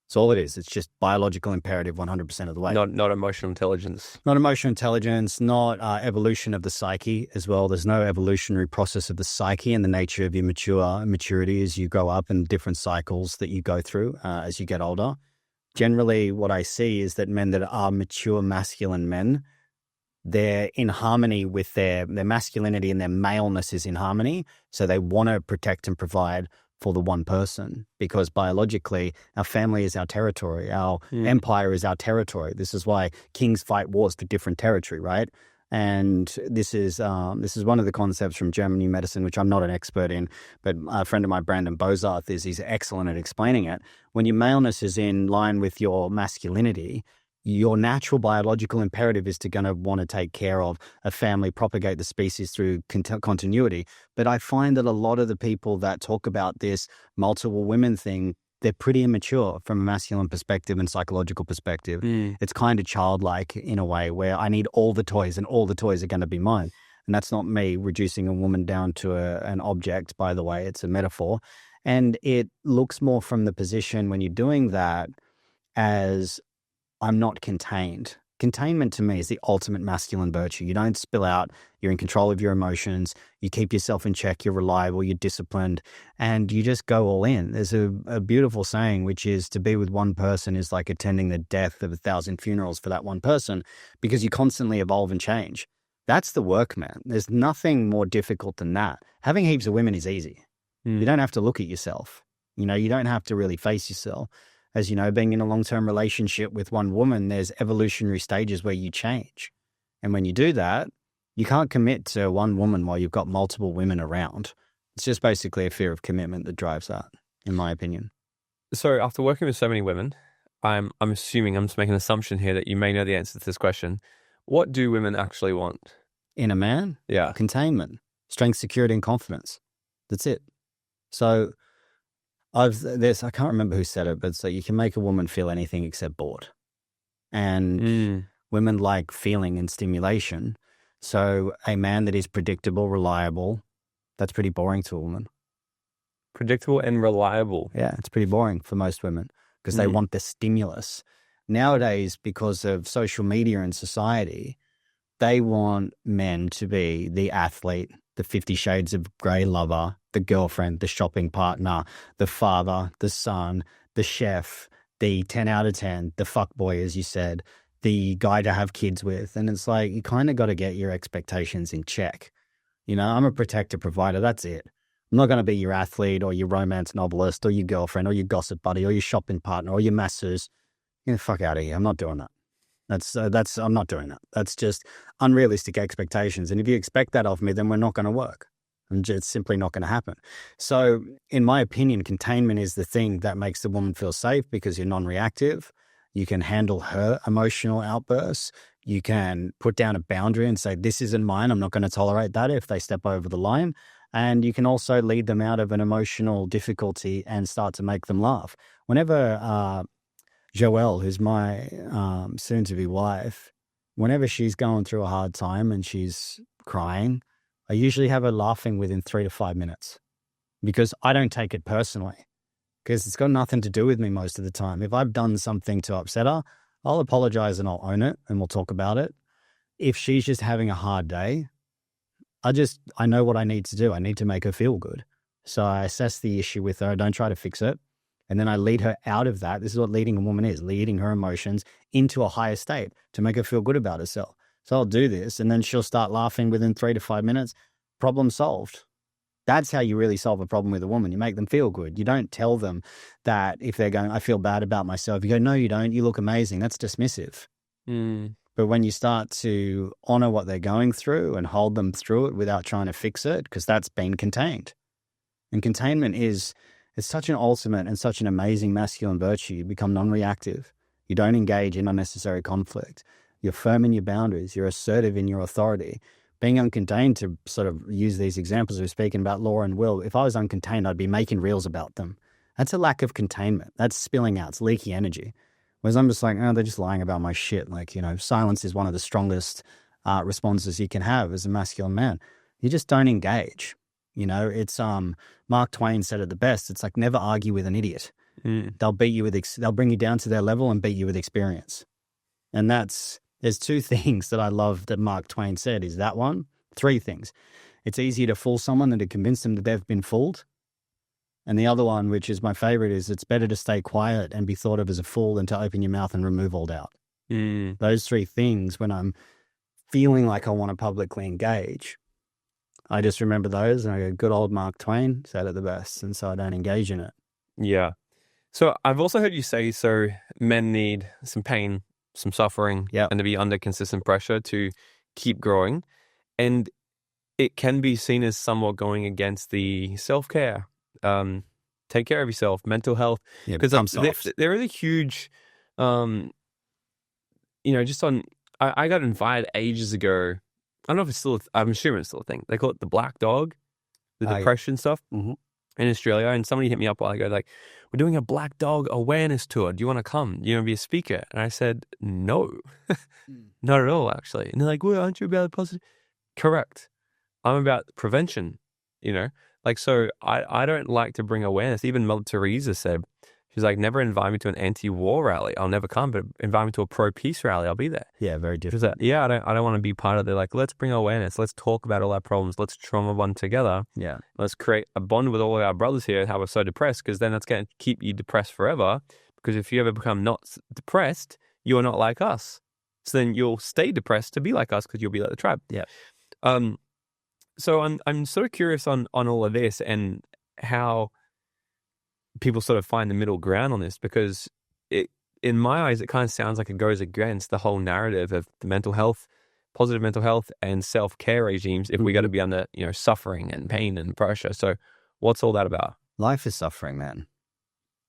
It's all it is. It's just biological imperative 100% of the way. Not emotional intelligence. Not emotional intelligence, not evolution of the psyche as well. There's no evolutionary process of the psyche, and the nature of your maturity as you grow up, and different cycles that you go through as you get older. Generally, what I see is that men that are mature masculine men, they're in harmony with their masculinity, and their maleness is in harmony. So they want to protect and provide for the one person, because biologically our family is our territory, our empire is our territory. This is why kings fight wars for different territory, right? And this is one of the concepts from German New Medicine, which I'm not an expert in, but a friend of mine, Brandon Bozarth, he's excellent at explaining it. When your maleness is in line with your masculinity, your natural biological imperative is to going to want to take care of a family, propagate the species through continuity. But I find that a lot of the people that talk about this multiple women thing, they're pretty immature from a masculine perspective and psychological perspective. It's kind of childlike in a way, where I need all the toys and all the toys are going to be mine. And that's not me reducing a woman down to an object, by the way. It's a metaphor. And it looks more from the position when you're doing that as I'm not contained. Containment to me is the ultimate masculine virtue. You don't spill out. You're in control of your emotions. You keep yourself in check. You're reliable. You're disciplined. And you just go all in. There's a beautiful saying, which is to be with one person is like attending the death of 1,000 funerals for that one person, because you constantly evolve and change. That's the work, man. There's nothing more difficult than that. Having heaps of women is easy. You don't have to look at yourself. You don't have to really face yourself. As you know, being in a long-term relationship with one woman, there's evolutionary stages where you change. And when you do that, you can't commit to one woman while you've got multiple women around. It's just basically a fear of commitment that drives that, in my opinion. So after working with so many women, I'm assuming, I'm just making an assumption here that you may know the answer to this question. What do women actually want? In a man? Yeah. Containment, strength, security, and confidence. That's it. So I can't remember who said it, but it's like you can make a woman feel anything except bored. And women like feeling and stimulation. So a man that is predictable, reliable, that's pretty boring to a woman. Predictable and reliable. Yeah, it's pretty boring for most women, because they want the stimulus. Nowadays, because of social media and society, they want men to be the athlete, the 50 Shades of Grey lover, the girlfriend, the shopping partner, the father, the son, the chef, the 10 out of 10, the fuckboy, as you said, the guy to have kids with. And it's like, you kind of got to get your expectations in check. I'm a protector, provider. That's it. I'm not going to be your athlete or your romance novelist or your girlfriend or your gossip buddy or your shopping partner or your masseuse. Get the fuck out of here. I'm not doing that. I'm not doing that. That's just unrealistic expectations. And if you expect that of me, then we're not going to work. And it's simply not going to happen. So in my opinion, containment is the thing that makes the woman feel safe because you're non-reactive. You can handle her emotional outbursts. You can put down a boundary and say, this isn't mine. I'm not going to tolerate that if they step over the line. And you can also lead them out of an emotional difficulty and start to make them laugh. Whenever Joelle, who's my soon-to-be wife, whenever she's going through a hard time and she's crying, I usually have her laughing within 3 to 5 minutes because I don't take it personally because it's got nothing to do with me most of the time. If I've done something to upset her, I'll apologize and I'll own it and we'll talk about it. If she's just having a hard day, I know what I need to do. I need to make her feel good. So I assess the issue with her. I don't try to fix it. And then I lead her out of that. This is what leading a woman is, leading her emotions into a higher state to make her feel good about herself. So I'll do this and then she'll start laughing within 3 to 5 minutes. Problem solved. That's how you really solve a problem with a woman. You make them feel good. You don't tell them that if they're going, I feel bad about myself. You go, no, you don't. You look amazing. That's dismissive. But when you start to honor what they're going through and hold them through it without trying to fix it, because that's been contained. And containment it's such an ultimate and such an amazing masculine virtue. You become non-reactive. You don't engage in unnecessary conflict. You're firm in your boundaries. You're assertive in your authority. Being uncontained, to sort of use these examples we're speaking about law and will, if I was uncontained, I'd be making reels about them. That's a lack of containment. That's spilling out. It's leaky energy. Whereas I'm just like, oh, they're just lying about my shit. Like, silence is one of the strongest responses you can have as a masculine man. You just don't engage. It's Mark Twain said it the best. It's like never argue with an idiot. They'll beat you they'll bring you down to their level and beat you with experience. And there's 2 things that I love that Mark Twain said is that one. 3 things. It's easier to fool someone than to convince them that they've been fooled. And the other one, which is my favorite, is it's better to stay quiet and be thought of as a fool than to open your mouth and remove all doubt. Those 3 things, when I'm feeling like I want to publicly engage, I just remember those and I go, good old Mark Twain said it the best. And so I don't engage in it. Yeah. So I've also heard you say, so men need some pain, some suffering, and to be under consistent pressure to keep growing. And it can be seen as somewhat going against the self-care. Take care of yourself, mental health. Yeah, because they're really huge, just on, I got invited ages ago. I don't know if it's still, I'm assuming it's still a thing. They call it the black dog, the depression stuff in Australia. And somebody hit me up a while ago, like, we're doing a black dog awareness tour. Do you want to come? Do you want to be a speaker? And I said, no, not at all, actually. And they're like, well, aren't you about positive? Correct. I'm about prevention, Like, so I don't like to bring awareness. Even Mother Teresa said, she's like, never invite me to an anti-war rally. I'll never come, but invite me to a pro-peace rally. I'll be there. Yeah, very different. I don't want to be part of it. Like, let's bring awareness. Let's talk about all our problems. Let's trauma bond together. Yeah. Let's create a bond with all of our brothers here, how we're so depressed, because then that's going to keep you depressed forever. Because if you ever become not depressed, you're not like us. So then you'll stay depressed to be like us because you'll be like the tribe. Yeah. So I'm sort of curious on all of this and how people sort of find the middle ground on this, because in my eyes, it kind of sounds like it goes against the whole narrative of the mental health, positive mental health and self-care regimes if we got to be under, suffering and pain and pressure. So what's all that about? Life is suffering, man.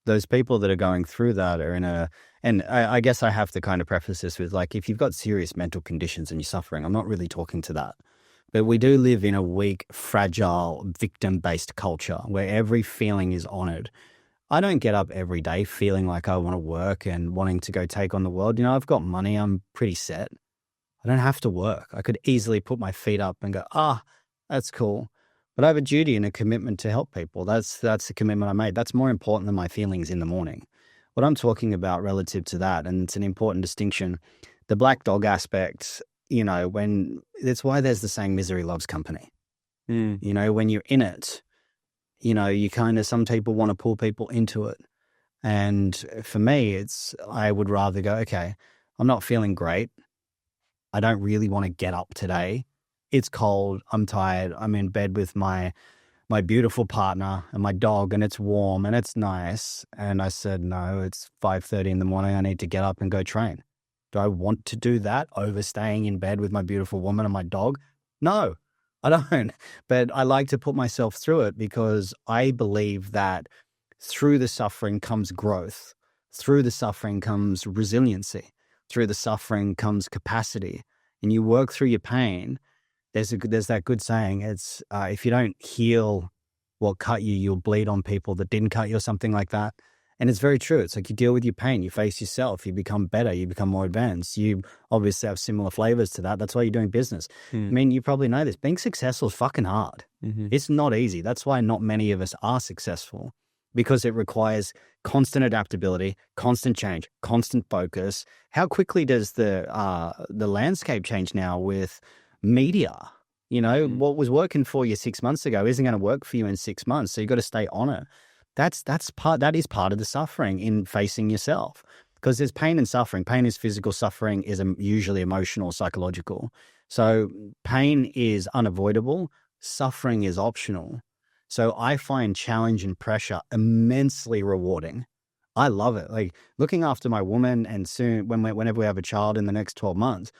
Those people that are going through that are and I guess I have to kind of preface this with, like, if you've got serious mental conditions and you're suffering, I'm not really talking to that. But we do live in a weak, fragile, victim-based culture where every feeling is honored. I don't get up every day feeling like I want to work and wanting to go take on the world. I've got money. I'm pretty set. I don't have to work. I could easily put my feet up and go, that's cool. But I have a duty and a commitment to help people. That's the commitment I made. That's more important than my feelings in the morning. What I'm talking about relative to that, and it's an important distinction, the black dog aspect, that's why there's the saying misery loves company. When you're in it, you kind of, some people want to pull people into it. And for me, I would rather go, okay, I'm not feeling great. I don't really want to get up today. It's cold. I'm tired. I'm in bed with my beautiful partner and my dog, and it's warm and it's nice. And I said, no, it's 5:30 in the morning. I need to get up and go train. Do I want to do that over staying in bed with my beautiful woman and my dog? No, I don't, but I like to put myself through it because I believe that through the suffering comes growth. Through the suffering comes resiliency. Through the suffering comes capacity. And you work through your pain. There's that good saying. It's if you don't heal what cut you, you'll bleed on people that didn't cut you or something like that. And it's very true. It's like you deal with your pain, you face yourself, you become better, you become more advanced. You obviously have similar flavors to that. That's why you're doing business. I mean, you probably know this. Being successful is fucking hard. It's not easy. That's why not many of us are successful, because it requires constant adaptability, constant change, constant focus. How quickly does the landscape change now with media? You know, what was working for you 6 months ago isn't going to work for you in 6 months. So you've got to stay on it. That is part of the suffering in facing yourself, because there's pain and suffering. Pain is physical, suffering is usually emotional, psychological. So pain is unavoidable, suffering is optional. So I find challenge and pressure immensely rewarding. I love it. Like looking after my woman, and soon whenever we have a child in the next 12 months,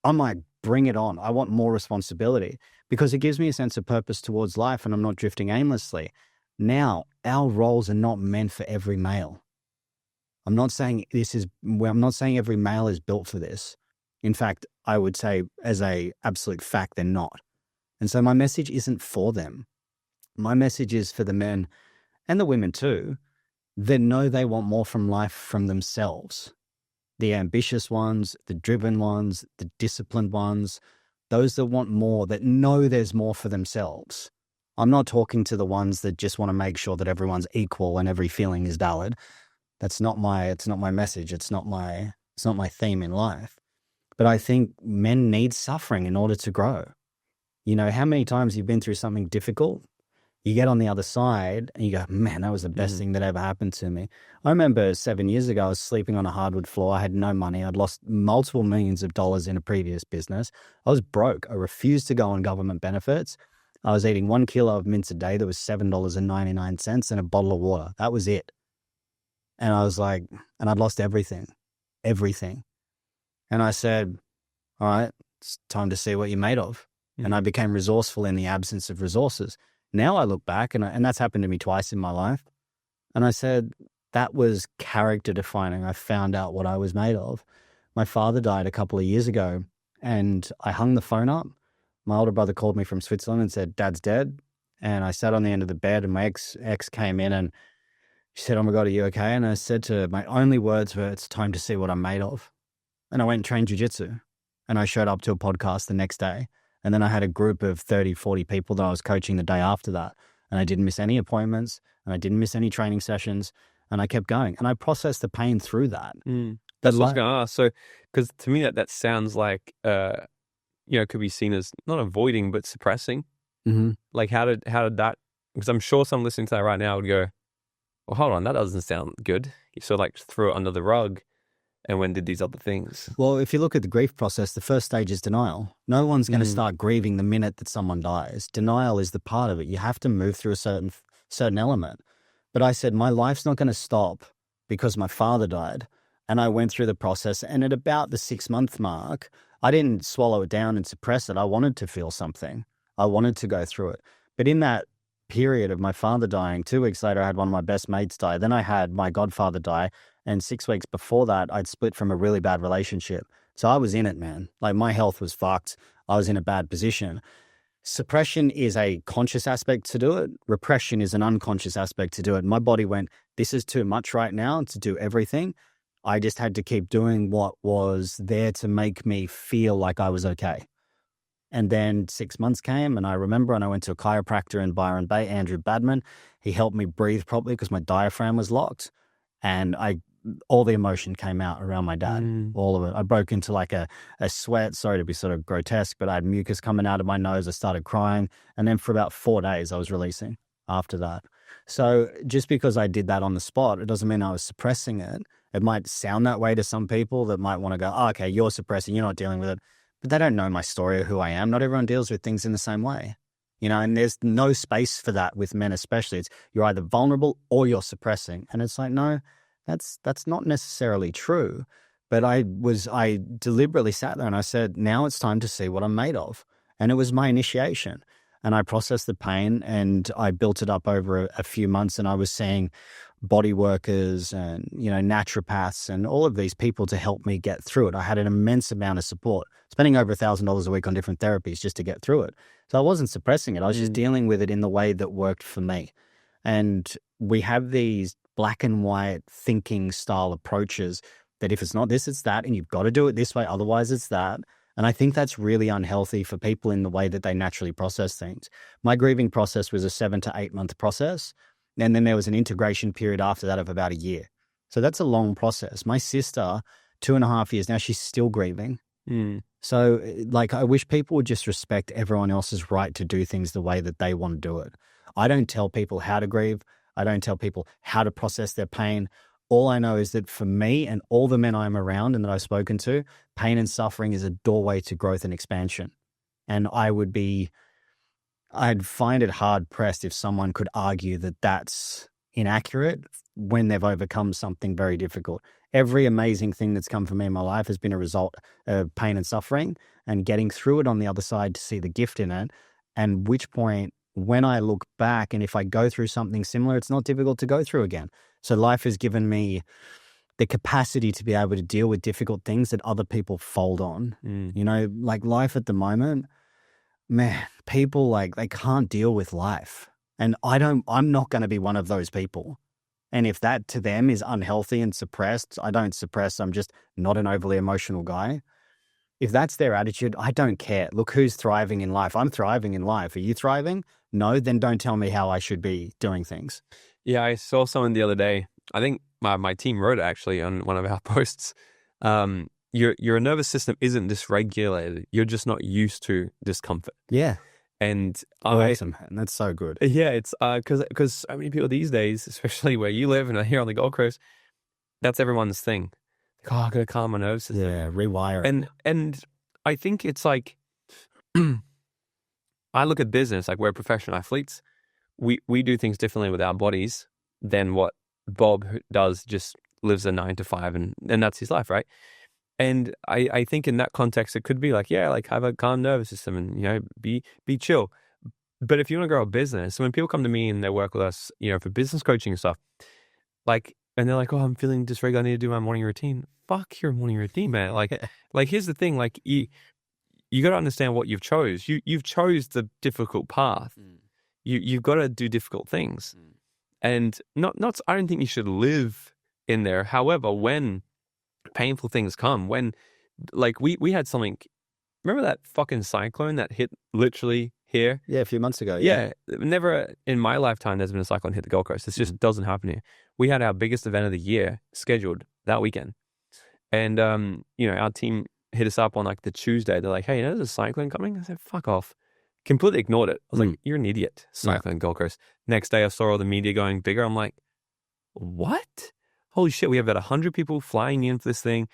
I'm like, bring it on. I want more responsibility because it gives me a sense of purpose towards life and I'm not drifting aimlessly. Now, our roles are not meant for every male. I'm not saying every male is built for this. In fact, I would say as a absolute fact, they're not. And so my message isn't for them. My message is for the men and the women too, that know they want more from life from themselves. The ambitious ones, the driven ones, the disciplined ones, those that want more, that know there's more for themselves. I'm not talking to the ones that just want to make sure that everyone's equal and every feeling is valid. It's not my message. It's not my theme in life. But I think men need suffering in order to grow. You know, how many times you've been through something difficult, you get on the other side and you go, man, that was the best thing that ever happened to me. I remember 7 years ago, I was sleeping on a hardwood floor. I had no money. I'd lost multiple millions of dollars in a previous business. I was broke. I refused to go on government benefits. I was eating 1 kilo of mince a day that was $7.99 and a bottle of water. That was it. And I was like, and I'd lost everything. And I said, all right, it's time to see what you're made of. And I became resourceful in the absence of resources. Now I look back, and that's happened to me twice in my life. And I said, that was character defining. I found out what I was made of. My father died a couple of years ago, and I hung the phone up. My older brother called me from Switzerland and said, Dad's dead. And I sat on the end of the bed and my ex came in and she said, oh my God, are you okay? And I said to her, my only words were, it's time to see what I'm made of. And I went and trained jiu-jitsu. And I showed up to a podcast the next day. And then I had a group of 30, 40 people that I was coaching the day after that. And I didn't miss any appointments and I didn't miss any training sessions. And I kept going. And I processed the pain through that. That's what I was going to ask. So, because to me that sounds like, could be seen as not avoiding, but suppressing. Like how did that, because I'm sure someone listening to that right now would go, well, hold on, that doesn't sound good. You sort of like threw it under the rug and when did these other things. Well, if you look at the grief process, the first stage is denial. No one's going to start grieving the minute that someone dies. Denial is the part of it. You have to move through a certain element. But I said, my life's not going to stop because my father died. And I went through the process. And at about the 6-month mark, I didn't swallow it down and suppress it. I wanted to feel something. I wanted to go through it. But in that period of my father dying, 2 weeks later, I had one of my best mates die. Then I had my godfather die. And 6 weeks before that, I'd split from a really bad relationship. So I was in it, man. Like my health was fucked. I was in a bad position. Suppression is a conscious aspect to do it. Repression is an unconscious aspect to do it. My body went, this is too much right now to do everything. I just had to keep doing what was there to make me feel like I was okay. And then 6 months came and I remember, and I went to a chiropractor in Byron Bay, Andrew Badman. He helped me breathe properly because my diaphragm was locked. And all the emotion came out around my dad, all of it. I broke into like a sweat, sorry to be sort of grotesque, but I had mucus coming out of my nose. I started crying. And then for about 4 days, I was releasing after that. So just because I did that on the spot, it doesn't mean I was suppressing it. It might sound that way to some people that might want to go, oh, okay, you're suppressing, you're not dealing with it. But they don't know my story or who I am. Not everyone deals with things in the same way. You know, and there's no space for that with men especially. It's you're either vulnerable or you're suppressing. And it's like, no, that's not necessarily true. But I deliberately sat there and I said, now it's time to see what I'm made of. And it was my initiation. And I processed the pain and I built it up over a few months. And I was seeing body workers and, naturopaths and all of these people to help me get through it. I had an immense amount of support, spending over $1,000 a week on different therapies just to get through it. So I wasn't suppressing it. I was just dealing with it in the way that worked for me. And we have these black and white thinking style approaches that if it's not this, it's that, and you've got to do it this way, otherwise it's that. And I think that's really unhealthy for people in the way that they naturally process things. My grieving process was a 7 to 8 month process. And then there was an integration period after that of about a year. So that's a long process. My sister, 2.5 years now, she's still grieving. So I wish people would just respect everyone else's right to do things the way that they want to do it. I don't tell people how to grieve. I don't tell people how to process their pain. All I know is that for me and all the men I'm around and that I've spoken to, pain and suffering is a doorway to growth and expansion. And I'd find it hard pressed if someone could argue that that's inaccurate when they've overcome something very difficult. Every amazing thing that's come for me in my life has been a result of pain and suffering and getting through it on the other side to see the gift in it. And which point, when I look back and if I go through something similar, it's not difficult to go through again. So life has given me the capacity to be able to deal with difficult things that other people fold on. Life at the moment, man, people they can't deal with life. And I'm not going to be one of those people. And if that to them is unhealthy and suppressed, I don't suppress. I'm just not an overly emotional guy. If that's their attitude, I don't care. Look who's thriving in life. I'm thriving in life. Are you thriving? No, then don't tell me how I should be doing things. Yeah, I saw someone the other day. I think my team wrote it actually on one of our posts. Your nervous system isn't dysregulated. You're just not used to discomfort. Yeah. And awesome. And that's so good. Yeah, it's because so many people these days, especially where you live and here on the Gold Coast, that's everyone's thing. I gotta calm my nerves system. Yeah, rewire it. And I think it's I look at business, we're professional athletes. We do things differently with our bodies than what Bob does, just lives a 9 to 5 and that's his life, right? And I think in that context, it could be have a calm nervous system and, be chill. But if you want to grow a business, when people come to me and they work with us, for business coaching and stuff, and they're oh, I'm feeling dysregulated, I need to do my morning routine. Fuck your morning routine, man. Here's the thing, you got to understand what you've chose. You've chose the difficult path. You've got to do difficult things. And not I don't think you should live in there. However, when painful things come, when we had something, remember that fucking cyclone that hit literally here? Yeah, a few months ago. Yeah. Never in my lifetime there's been a cyclone hit the Gold Coast. It just doesn't happen here. We had our biggest event of the year scheduled that weekend. And our team hit us up on the Tuesday. They're hey, there's a cyclone coming. I said, fuck off. Completely ignored it. I was you're an idiot. Cyclone Gold Coast. Next day I saw all the media going bigger. I'm what? Holy shit, we have about 100 people flying in for this thing.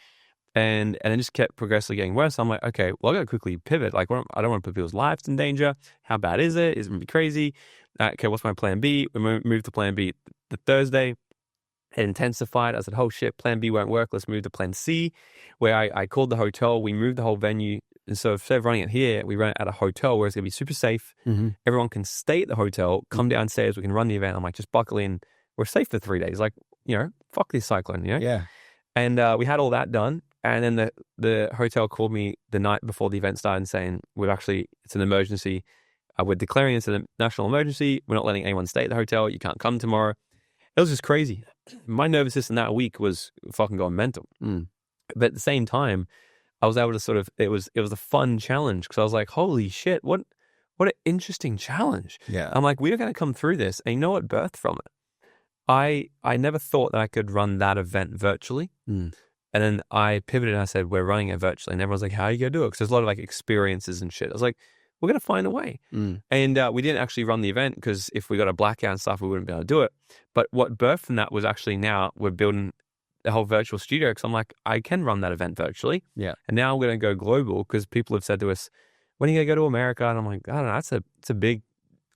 And it just kept progressively getting worse. I'm okay, well, I got to quickly pivot. I don't want to put people's lives in danger. How bad is it? Is it going to be crazy? Okay, what's my plan B? We moved to plan B the Thursday. It intensified. I said, oh shit, plan B won't work. Let's move to plan C, where I called the hotel. We moved the whole venue. And so instead of running it here, we run it at a hotel where it's going to be super safe. Everyone can stay at the hotel, come downstairs. We can run the event. I'm just buckle in. We're safe for 3 days. Fuck this cyclone, Yeah. And we had all that done. And then the hotel called me the night before the event started saying, it's an emergency. We're declaring it's a national emergency. We're not letting anyone stay at the hotel. You can't come tomorrow. It was just crazy. My nervous system that week was fucking going mental. But at the same time, I was able to it was a fun challenge because I was holy shit, what an interesting challenge. Yeah. I'm we're going to come through this. And you know what birthed from it? I never thought that I could run that event virtually. And then I pivoted and I said, we're running it virtually. And everyone's how are you going to do it? Because there's a lot of experiences and shit. I was we're going to find a way. And we didn't actually run the event because if we got a blackout and stuff, we wouldn't be able to do it. But what birthed from that was actually now we're building the whole virtual studio because I'm I can run that event virtually. Yeah. And now I'm going to go global because people have said to us, when are you going to go to America? And I'm I don't know, it's a big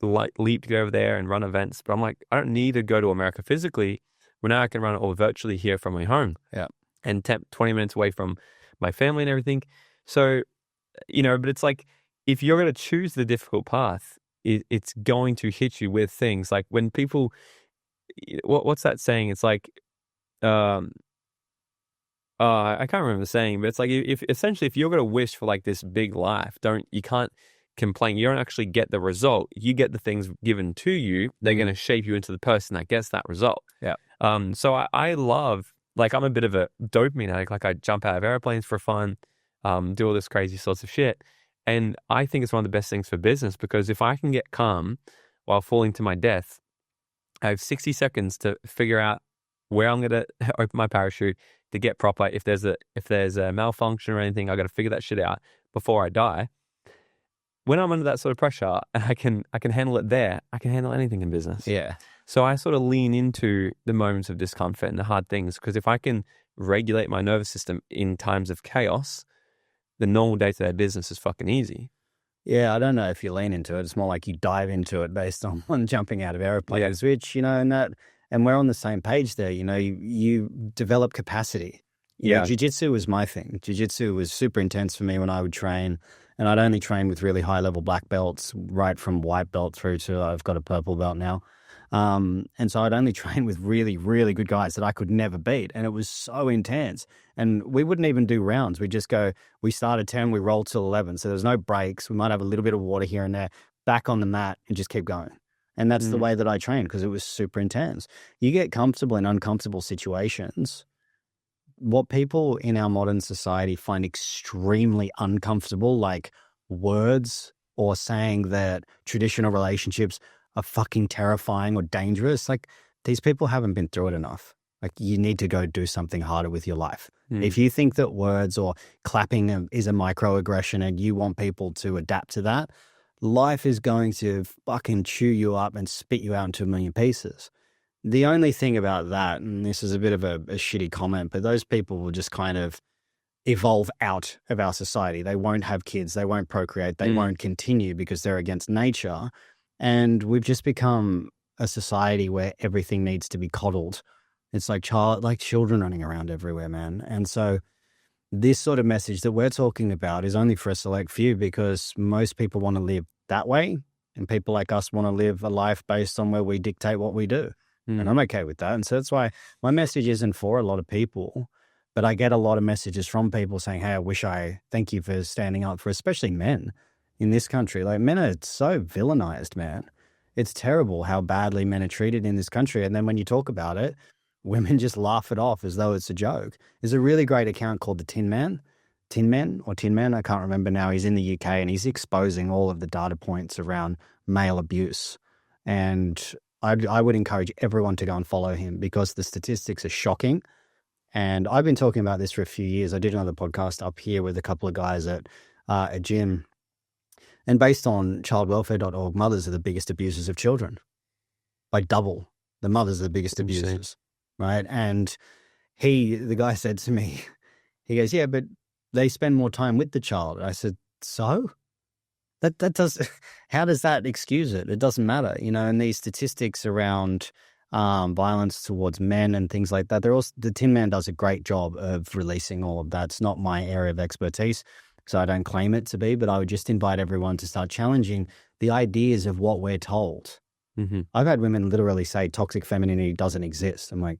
leap to go over there and run events. But I'm I don't need to go to America physically. Well, now I can run it all virtually here from my home. Yeah. And 20 minutes away from my family and everything. So, but it's if you're going to choose the difficult path, it's going to hit you with things like when people, what's that saying? It's like, I can't remember the saying, but it's like if essentially if you're going to wish for like this big life, you can't complain. You don't actually get the result. You get the things given to you. They're going to shape you into the person that gets that result. Yeah. So I love, like, I'm a bit of a dopamine addict. Like, I jump out of airplanes for fun, do all this crazy sorts of shit. And I think it's one of the best things for business, because if I can get calm while falling to my death, I have 60 seconds to figure out where I'm going to open my parachute to get proper. If there's a malfunction or anything, I got to figure that shit out before I die. When I'm under that sort of pressure and I can handle it there, I can handle anything in business. Yeah. So I sort of lean into the moments of discomfort and the hard things, because if I can regulate my nervous system in times of chaos, the normal day-to-day business is fucking easy. Yeah, I don't know if you lean into it. It's more like you dive into it based on jumping out of airplanes, which, and we're on the same page there. You develop capacity. Jiu-jitsu was my thing. Jiu-jitsu was super intense for me when I would train, and I'd only train with really high-level black belts, right from white belt through to I've got a purple belt now. And so I'd only train with really, really good guys that I could never beat. And it was so intense. And we wouldn't even do rounds. We just go, we start at 10, we roll till 11. So there's no breaks. We might have a little bit of water here and there, back on the mat, and just keep going. And that's the way that I trained, because it was super intense. You get comfortable in uncomfortable situations. What people in our modern society find extremely uncomfortable, like words or saying that traditional relationships are fucking terrifying or dangerous. Like, these people haven't been through it enough. Like, you need to go do something harder with your life. If you think that words or clapping is a microaggression and you want people to adapt to that, life is going to fucking chew you up and spit you out into a million pieces. The only thing about that, and this is a bit of a shitty comment, but those people will just kind of evolve out of our society. They won't have kids. They won't procreate. They won't continue because they're against nature. And we've just become a society where everything needs to be coddled. It's like children running around everywhere, man. And so this sort of message that we're talking about is only for a select few, because most people want to live that way. And people like us want to live a life based on where we dictate what we do. And I'm okay with that. And so that's why my message isn't for a lot of people, but I get a lot of messages from people saying, hey, thank you for standing up for especially men in this country. Like, men are so villainized, man. It's terrible how badly men are treated in this country. And then when you talk about it, women just laugh it off as though it's a joke. There's a really great account called the Tin Man, I can't remember now. He's in the UK and he's exposing all of the data points around male abuse. And I would encourage everyone to go and follow him, because the statistics are shocking. And I've been talking about this for a few years. I did another podcast up here with a couple of guys at a gym. And based on childwelfare.org, mothers are the biggest abusers of children by double. The mothers are the biggest abusers, right? And the guy said to me, he goes, yeah, but they spend more time with the child. I said, so? How does that excuse it? It doesn't matter, and these statistics around violence towards men and things like that, the Tin Man does a great job of releasing all of that. It's not my area of expertise, so I don't claim it to be, but I would just invite everyone to start challenging the ideas of what we're told. I've had women literally say toxic femininity doesn't exist. I'm like,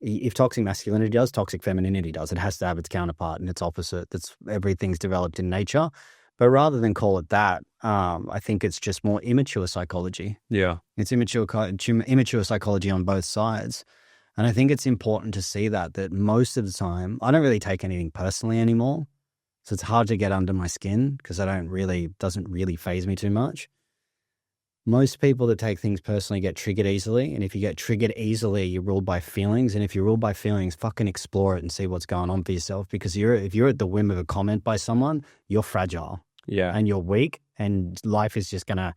if toxic masculinity does, toxic femininity does. It has to have its counterpart and its opposite. Everything's developed in nature. But rather than call it that, I think it's just more immature psychology. Yeah. It's immature psychology on both sides. And I think it's important to see that most of the time, I don't really take anything personally anymore. So it's hard to get under my skin, because doesn't really faze me too much. Most people that take things personally get triggered easily. And if you get triggered easily, you're ruled by feelings. And if you're ruled by feelings, fucking explore it and see what's going on for yourself. Because if you're at the whim of a comment by someone, you're fragile. Yeah. And you're weak. And life is gonna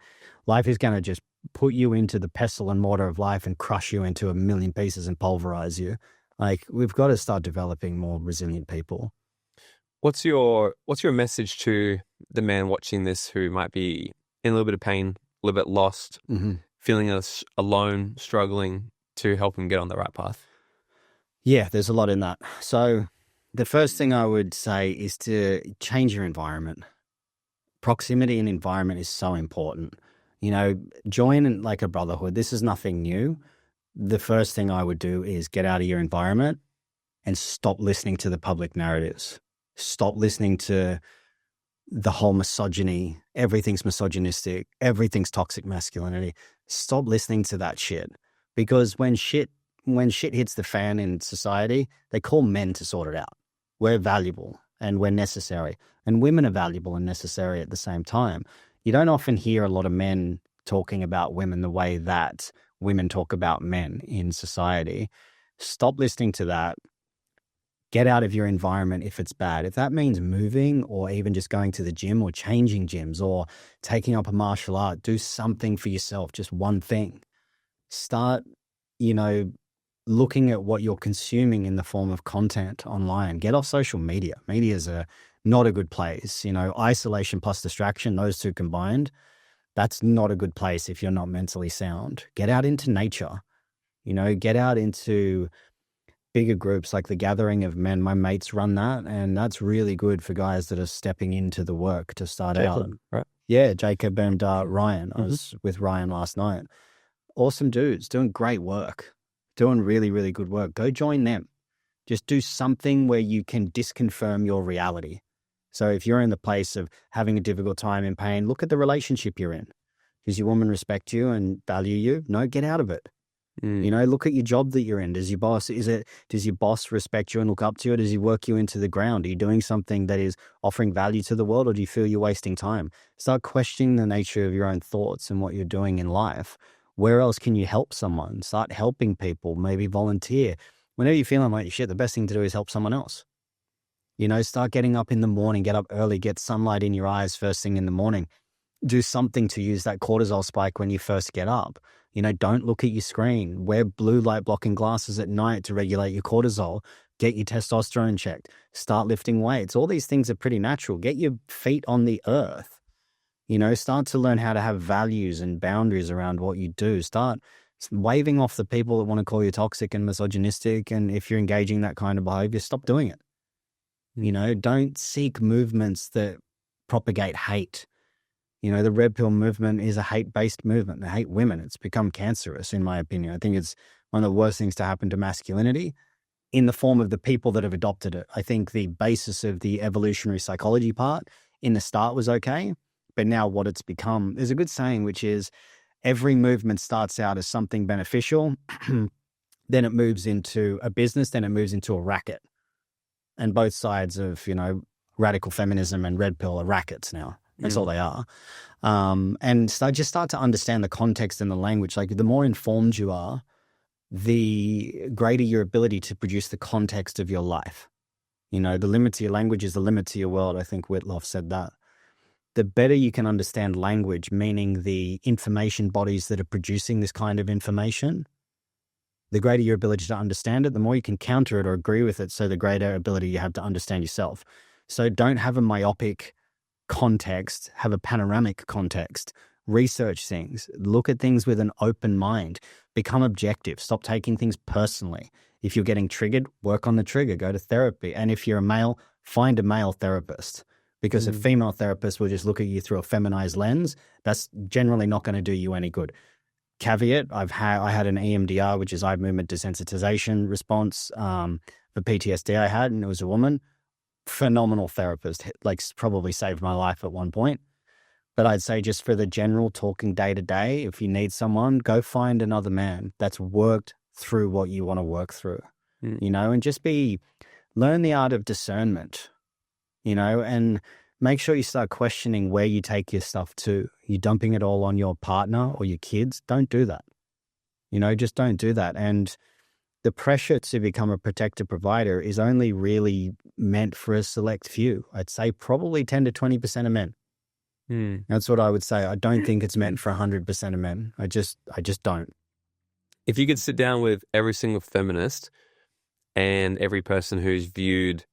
just put you into the pestle and mortar of life and crush you into a million pieces and pulverize you. Like, we've got to start developing more resilient people. What's your message to the man watching this who might be in a little bit of pain, a little bit lost, feeling alone, struggling, to help him get on the right path? Yeah, there's a lot in that. So the first thing I would say is to change your environment. proximity and environment is so important. You know, join like a brotherhood. This is nothing new. The first thing I would do is get out of your environment and stop listening to the public narratives. Stop listening to the whole misogyny. Everything's misogynistic. Everything's toxic masculinity. Stop listening to that shit. Because when shit hits the fan in society, they call men to sort it out. We're valuable and we're necessary. And women are valuable and necessary at the same time. You don't often hear a lot of men talking about women the way that women talk about men in society. Stop listening to that. Get out of your environment if it's bad. If that means moving or even just going to the gym or changing gyms or taking up a martial art, do something for yourself, just one thing. Start, looking at what you're consuming in the form of content online. Get off social media. Media is not a good place. Isolation plus distraction, those two combined, that's not a good place if you're not mentally sound. Get out into nature. Get out into bigger groups like the Gathering of Men. My mates run that, and that's really good for guys that are stepping into the work to start out. Right? Yeah, Jacob and Ryan. I was with Ryan last night. Awesome dudes, doing great work, doing really, really good work. Go join them. Just do something where you can disconfirm your reality. So if you're in the place of having a difficult time in pain, look at the relationship you're in. Does your woman respect you and value you? No, get out of it. Look at your job that you're in. Does your boss respect you and look up to you? Or does he work you into the ground? Are you doing something that is offering value to the world, or do you feel you're wasting time? Start questioning the nature of your own thoughts and what you're doing in life. Where else can you help someone? Start helping people, maybe volunteer. Whenever you're feeling like shit, the best thing to do is help someone else. Start getting up in the morning, get up early, get sunlight in your eyes first thing in the morning. Do something to use that cortisol spike when you first get up. Don't look at your screen. Wear blue light blocking glasses at night to regulate your cortisol. Get your testosterone checked. Start lifting weights. All these things are pretty natural. Get your feet on the earth. Start to learn how to have values and boundaries around what you do. Start waving off the people that want to call you toxic and misogynistic. And if you're engaging that kind of behavior, stop doing it. Don't seek movements that propagate hate. The red pill movement is a hate-based movement. They hate women. It's become cancerous, in my opinion. I think it's one of the worst things to happen to masculinity in the form of the people that have adopted it. I think the basis of the evolutionary psychology part in the start was okay, but now what it's become, there's a good saying, which is every movement starts out as something beneficial, then it moves into a business, then it moves into a racket. And both sides of, radical feminism and red pill are rackets now. That's all they are. And so just start to understand the context and the language. Like the more informed you are, the greater your ability to produce the context of your life. The limit to your language is the limit to your world. I think Whitloff said that. The better you can understand language, meaning the information bodies that are producing this kind of information, the greater your ability to understand it, the more you can counter it or agree with it. So the greater ability you have to understand yourself. So don't have a myopic context, have a panoramic context, research things, look at things with an open mind, become objective, stop taking things personally. If you're getting triggered, work on the trigger, go to therapy. And if you're a male, find a male therapist, because a female therapist will just look at you through a feminized lens. That's generally not going to do you any good. Caveat, I had an EMDR, which is eye movement desensitization response for PTSD I had, and it was a woman. Phenomenal therapist, probably saved my life at one point. But I'd say just for the general talking day to day, if you need someone, go find another man that's worked through what you want to work through, and just learn the art of discernment, and make sure you start questioning where you take your stuff to. You dumping it all on your partner or your kids? Don't do that. Just don't do that. And the pressure to become a protective provider is only really meant for a select few. I'd say probably 10 to 20% of men. That's what I would say. I don't think it's meant for 100% of men. I just don't. If you could sit down with every single feminist and every person who's viewed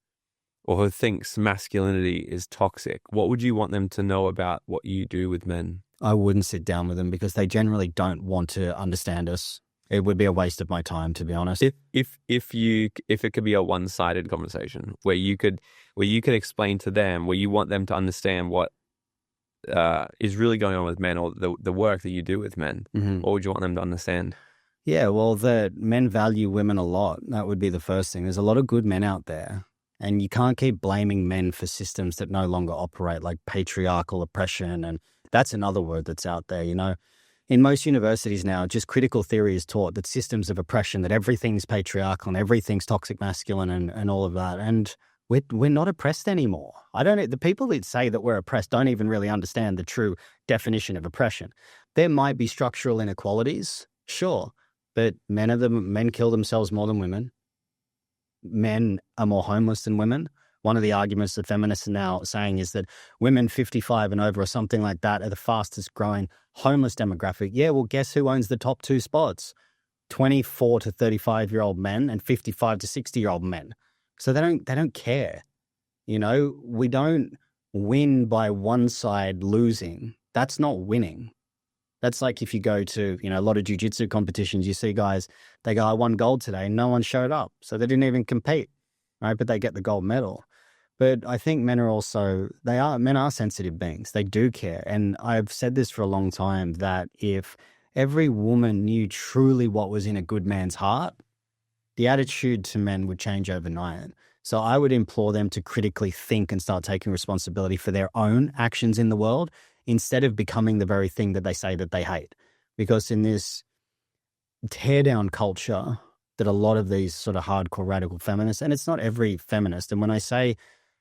or who thinks masculinity is toxic, what would you want them to know about what you do with men? I wouldn't sit down with them because they generally don't want to understand us. It would be a waste of my time, to be honest. If it could be a one-sided conversation where you could explain to them, where you want them to understand what is really going on with men, or the work that you do with men? What would you want them to understand? Yeah, well, that men value women a lot. That would be the first thing. There's a lot of good men out there, and you can't keep blaming men for systems that no longer operate, like patriarchal oppression. And that's another word that's out there, you know. In most universities now, just critical theory is taught, that systems of oppression, that everything's patriarchal and everything's toxic masculine and all of that. And we're not oppressed anymore. The people that say that we're oppressed don't even really understand the true definition of oppression. There might be structural inequalities, sure, but men kill themselves more than women. Men are more homeless than women. One of the arguments that feminists are now saying is that women 55 and over or something like that are the fastest growing homeless demographic. Yeah, well, guess who owns the top two spots? 24 to 35-year-old men and 55 to 60-year-old men. So they don't care. You know, we don't win by one side losing. That's not winning. That's like if you go to, you know, a lot of jiu-jitsu competitions, you see guys, they go, I won gold today. No one showed up. So they didn't even compete, right? But they get the gold medal. But I think men are sensitive beings. They do care. And I've said this for a long time, that if every woman knew truly what was in a good man's heart, the attitude to men would change overnight. So I would implore them to critically think and start taking responsibility for their own actions in the world, instead of becoming the very thing that they say that they hate. Because in this tear-down culture that a lot of these sort of hardcore radical feminists, and it's not every feminist, and when I say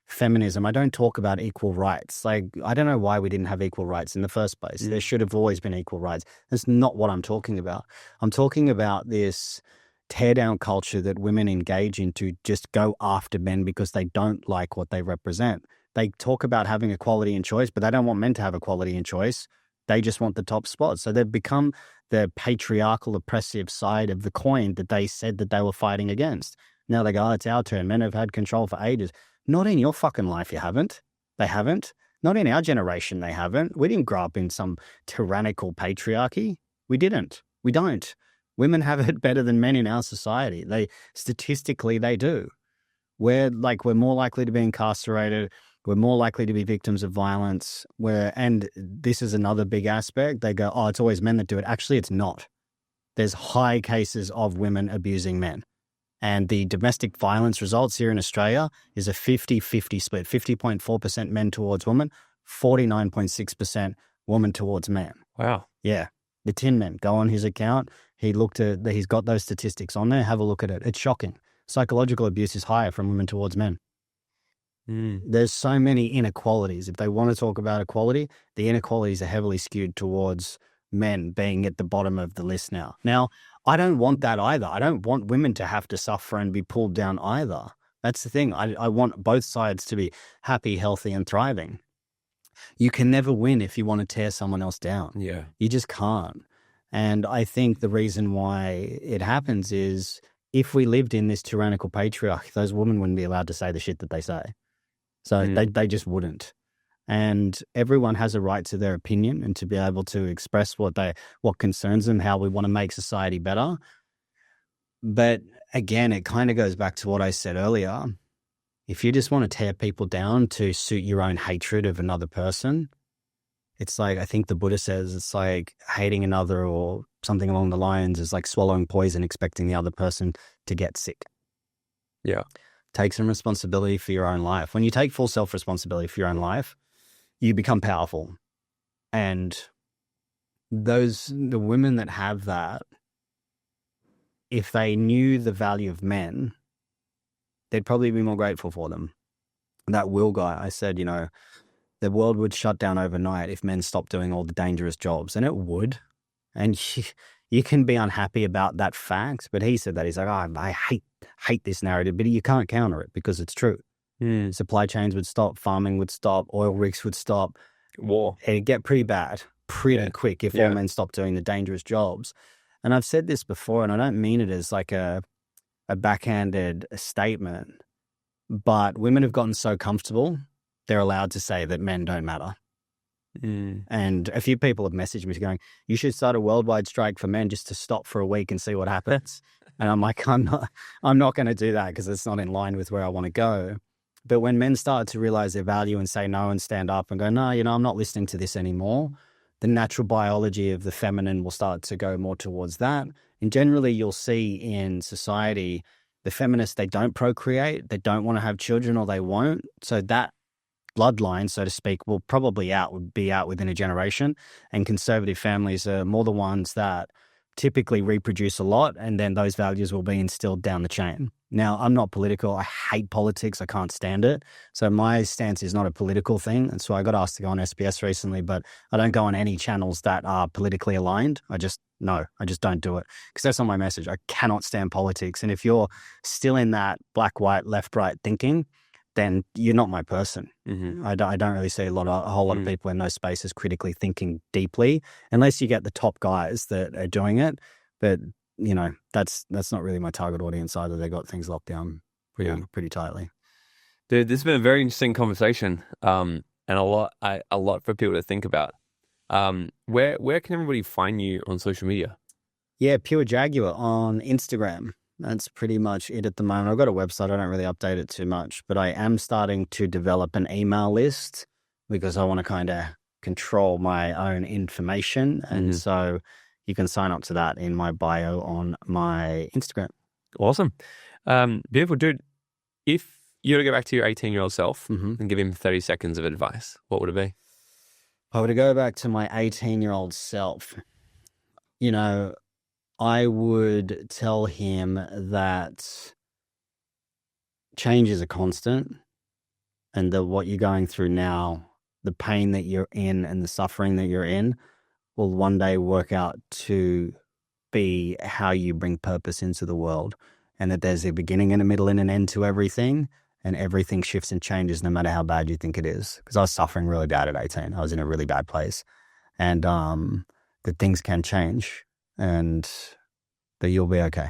feminism, I don't talk about equal rights. Like, I don't know why we didn't have equal rights in the first place. There should have always been equal rights. That's not what I'm talking about. I'm talking about this tear-down culture that women engage in to just go after men because they don't like what they represent. They talk about having equality in choice, but they don't want men to have equality in choice. They just want the top spot. So they've become the patriarchal, oppressive side of the coin that they said that they were fighting against. Now they go, oh, it's our turn. Men have had control for ages. Not in your fucking life, you haven't. They haven't. Not in our generation, they haven't. We didn't grow up in some tyrannical patriarchy. We didn't. We don't. Women have it better than men in our society. Statistically, they do. We're more likely to be incarcerated. We're more likely to be victims of violence. And this is another big aspect. They go, oh, it's always men that do it. Actually, it's not. There's high cases of women abusing men. And the domestic violence results here in Australia is a 50-50 split, 50.4% men towards women, 49.6% woman towards man. Wow. Yeah. The Tin Man, go on his account. He's got those statistics on there. Have a look at it. It's shocking. Psychological abuse is higher from women towards men. There's so many inequalities. If they want to talk about equality, the inequalities are heavily skewed towards men being at the bottom of the list now. Now, I don't want that either. I don't want women to have to suffer and be pulled down either. That's the thing. I want both sides to be happy, healthy, and thriving. You can never win if you want to tear someone else down. Yeah. You just can't. And I think the reason why it happens is if we lived in this tyrannical patriarchy, those women wouldn't be allowed to say the shit that they say. So they just wouldn't. And everyone has a right to their opinion and to be able to express what concerns them, how we want to make society better. But again, it kind of goes back to what I said earlier. If you just want to tear people down to suit your own hatred of another person, it's like, I think the Buddha says, it's like hating another or something along the lines is like swallowing poison, expecting the other person to get sick. Yeah. Take some responsibility for your own life. When you take full self-responsibility for your own life, you become powerful. And the women that have that, if they knew the value of men, they'd probably be more grateful for them. That Will guy, I said, the world would shut down overnight if men stopped doing all the dangerous jobs, and it would. And you can be unhappy about that fact, but he said that. He's like, oh, I hate this narrative, but you can't counter it because it's true. Supply chains would stop, farming would stop, oil rigs would stop. War. It'd get pretty bad pretty quick if all men stopped doing the dangerous jobs. And I've said this before, and I don't mean it as like a backhanded statement, but women have gotten so comfortable, they're allowed to say that men don't matter. And a few people have messaged me going, you should start a worldwide strike for men just to stop for a week and see what happens. And I'm like, I'm not going to do that because it's not in line with where I want to go. But when men start to realize their value and say no and stand up and go, no, I'm not listening to this anymore, the natural biology of the feminine will start to go more towards that. And generally, you'll see in society, the feminists, they don't procreate, they don't want to have children, or they won't. So that bloodline, so to speak, will probably be out within a generation. And conservative families are more the ones that typically reproduce a lot, and then those values will be instilled down the chain. Now, I'm not political. I hate politics. I can't stand it. So my stance is not a political thing. And so I got asked to go on SBS recently, but I don't go on any channels that are politically aligned. I just don't do it, because that's not my message. I cannot stand politics. And if you're still in that black, white, left, right thinking, then you're not my person. Mm-hmm. I don't really see a whole lot of people in those spaces critically thinking deeply, unless you get the top guys that are doing it. But that's not really my target audience either. They got things locked down pretty tightly. Dude, this has been a very interesting conversation, and a lot for people to think about. Where can everybody find you on social media? Yeah, Pure Jaguar on Instagram. That's pretty much it at the moment. I've got a website. I don't really update it too much, but I am starting to develop an email list because I want to kind of control my own information. And so you can sign up to that in my bio on my Instagram. Awesome. Beautiful, dude. If you were to go back to your 18-year-old self and give him 30 seconds of advice, what would it be? I were to go back to my 18-year-old self, I would tell him that change is a constant, and that what you're going through now, the pain that you're in and the suffering that you're in, will one day work out to be how you bring purpose into the world, and that there's a beginning and a middle and an end to everything, and everything shifts and changes no matter how bad you think it is. Because I was suffering really bad at 18. I was in a really bad place, and that things can change, and that you'll be okay.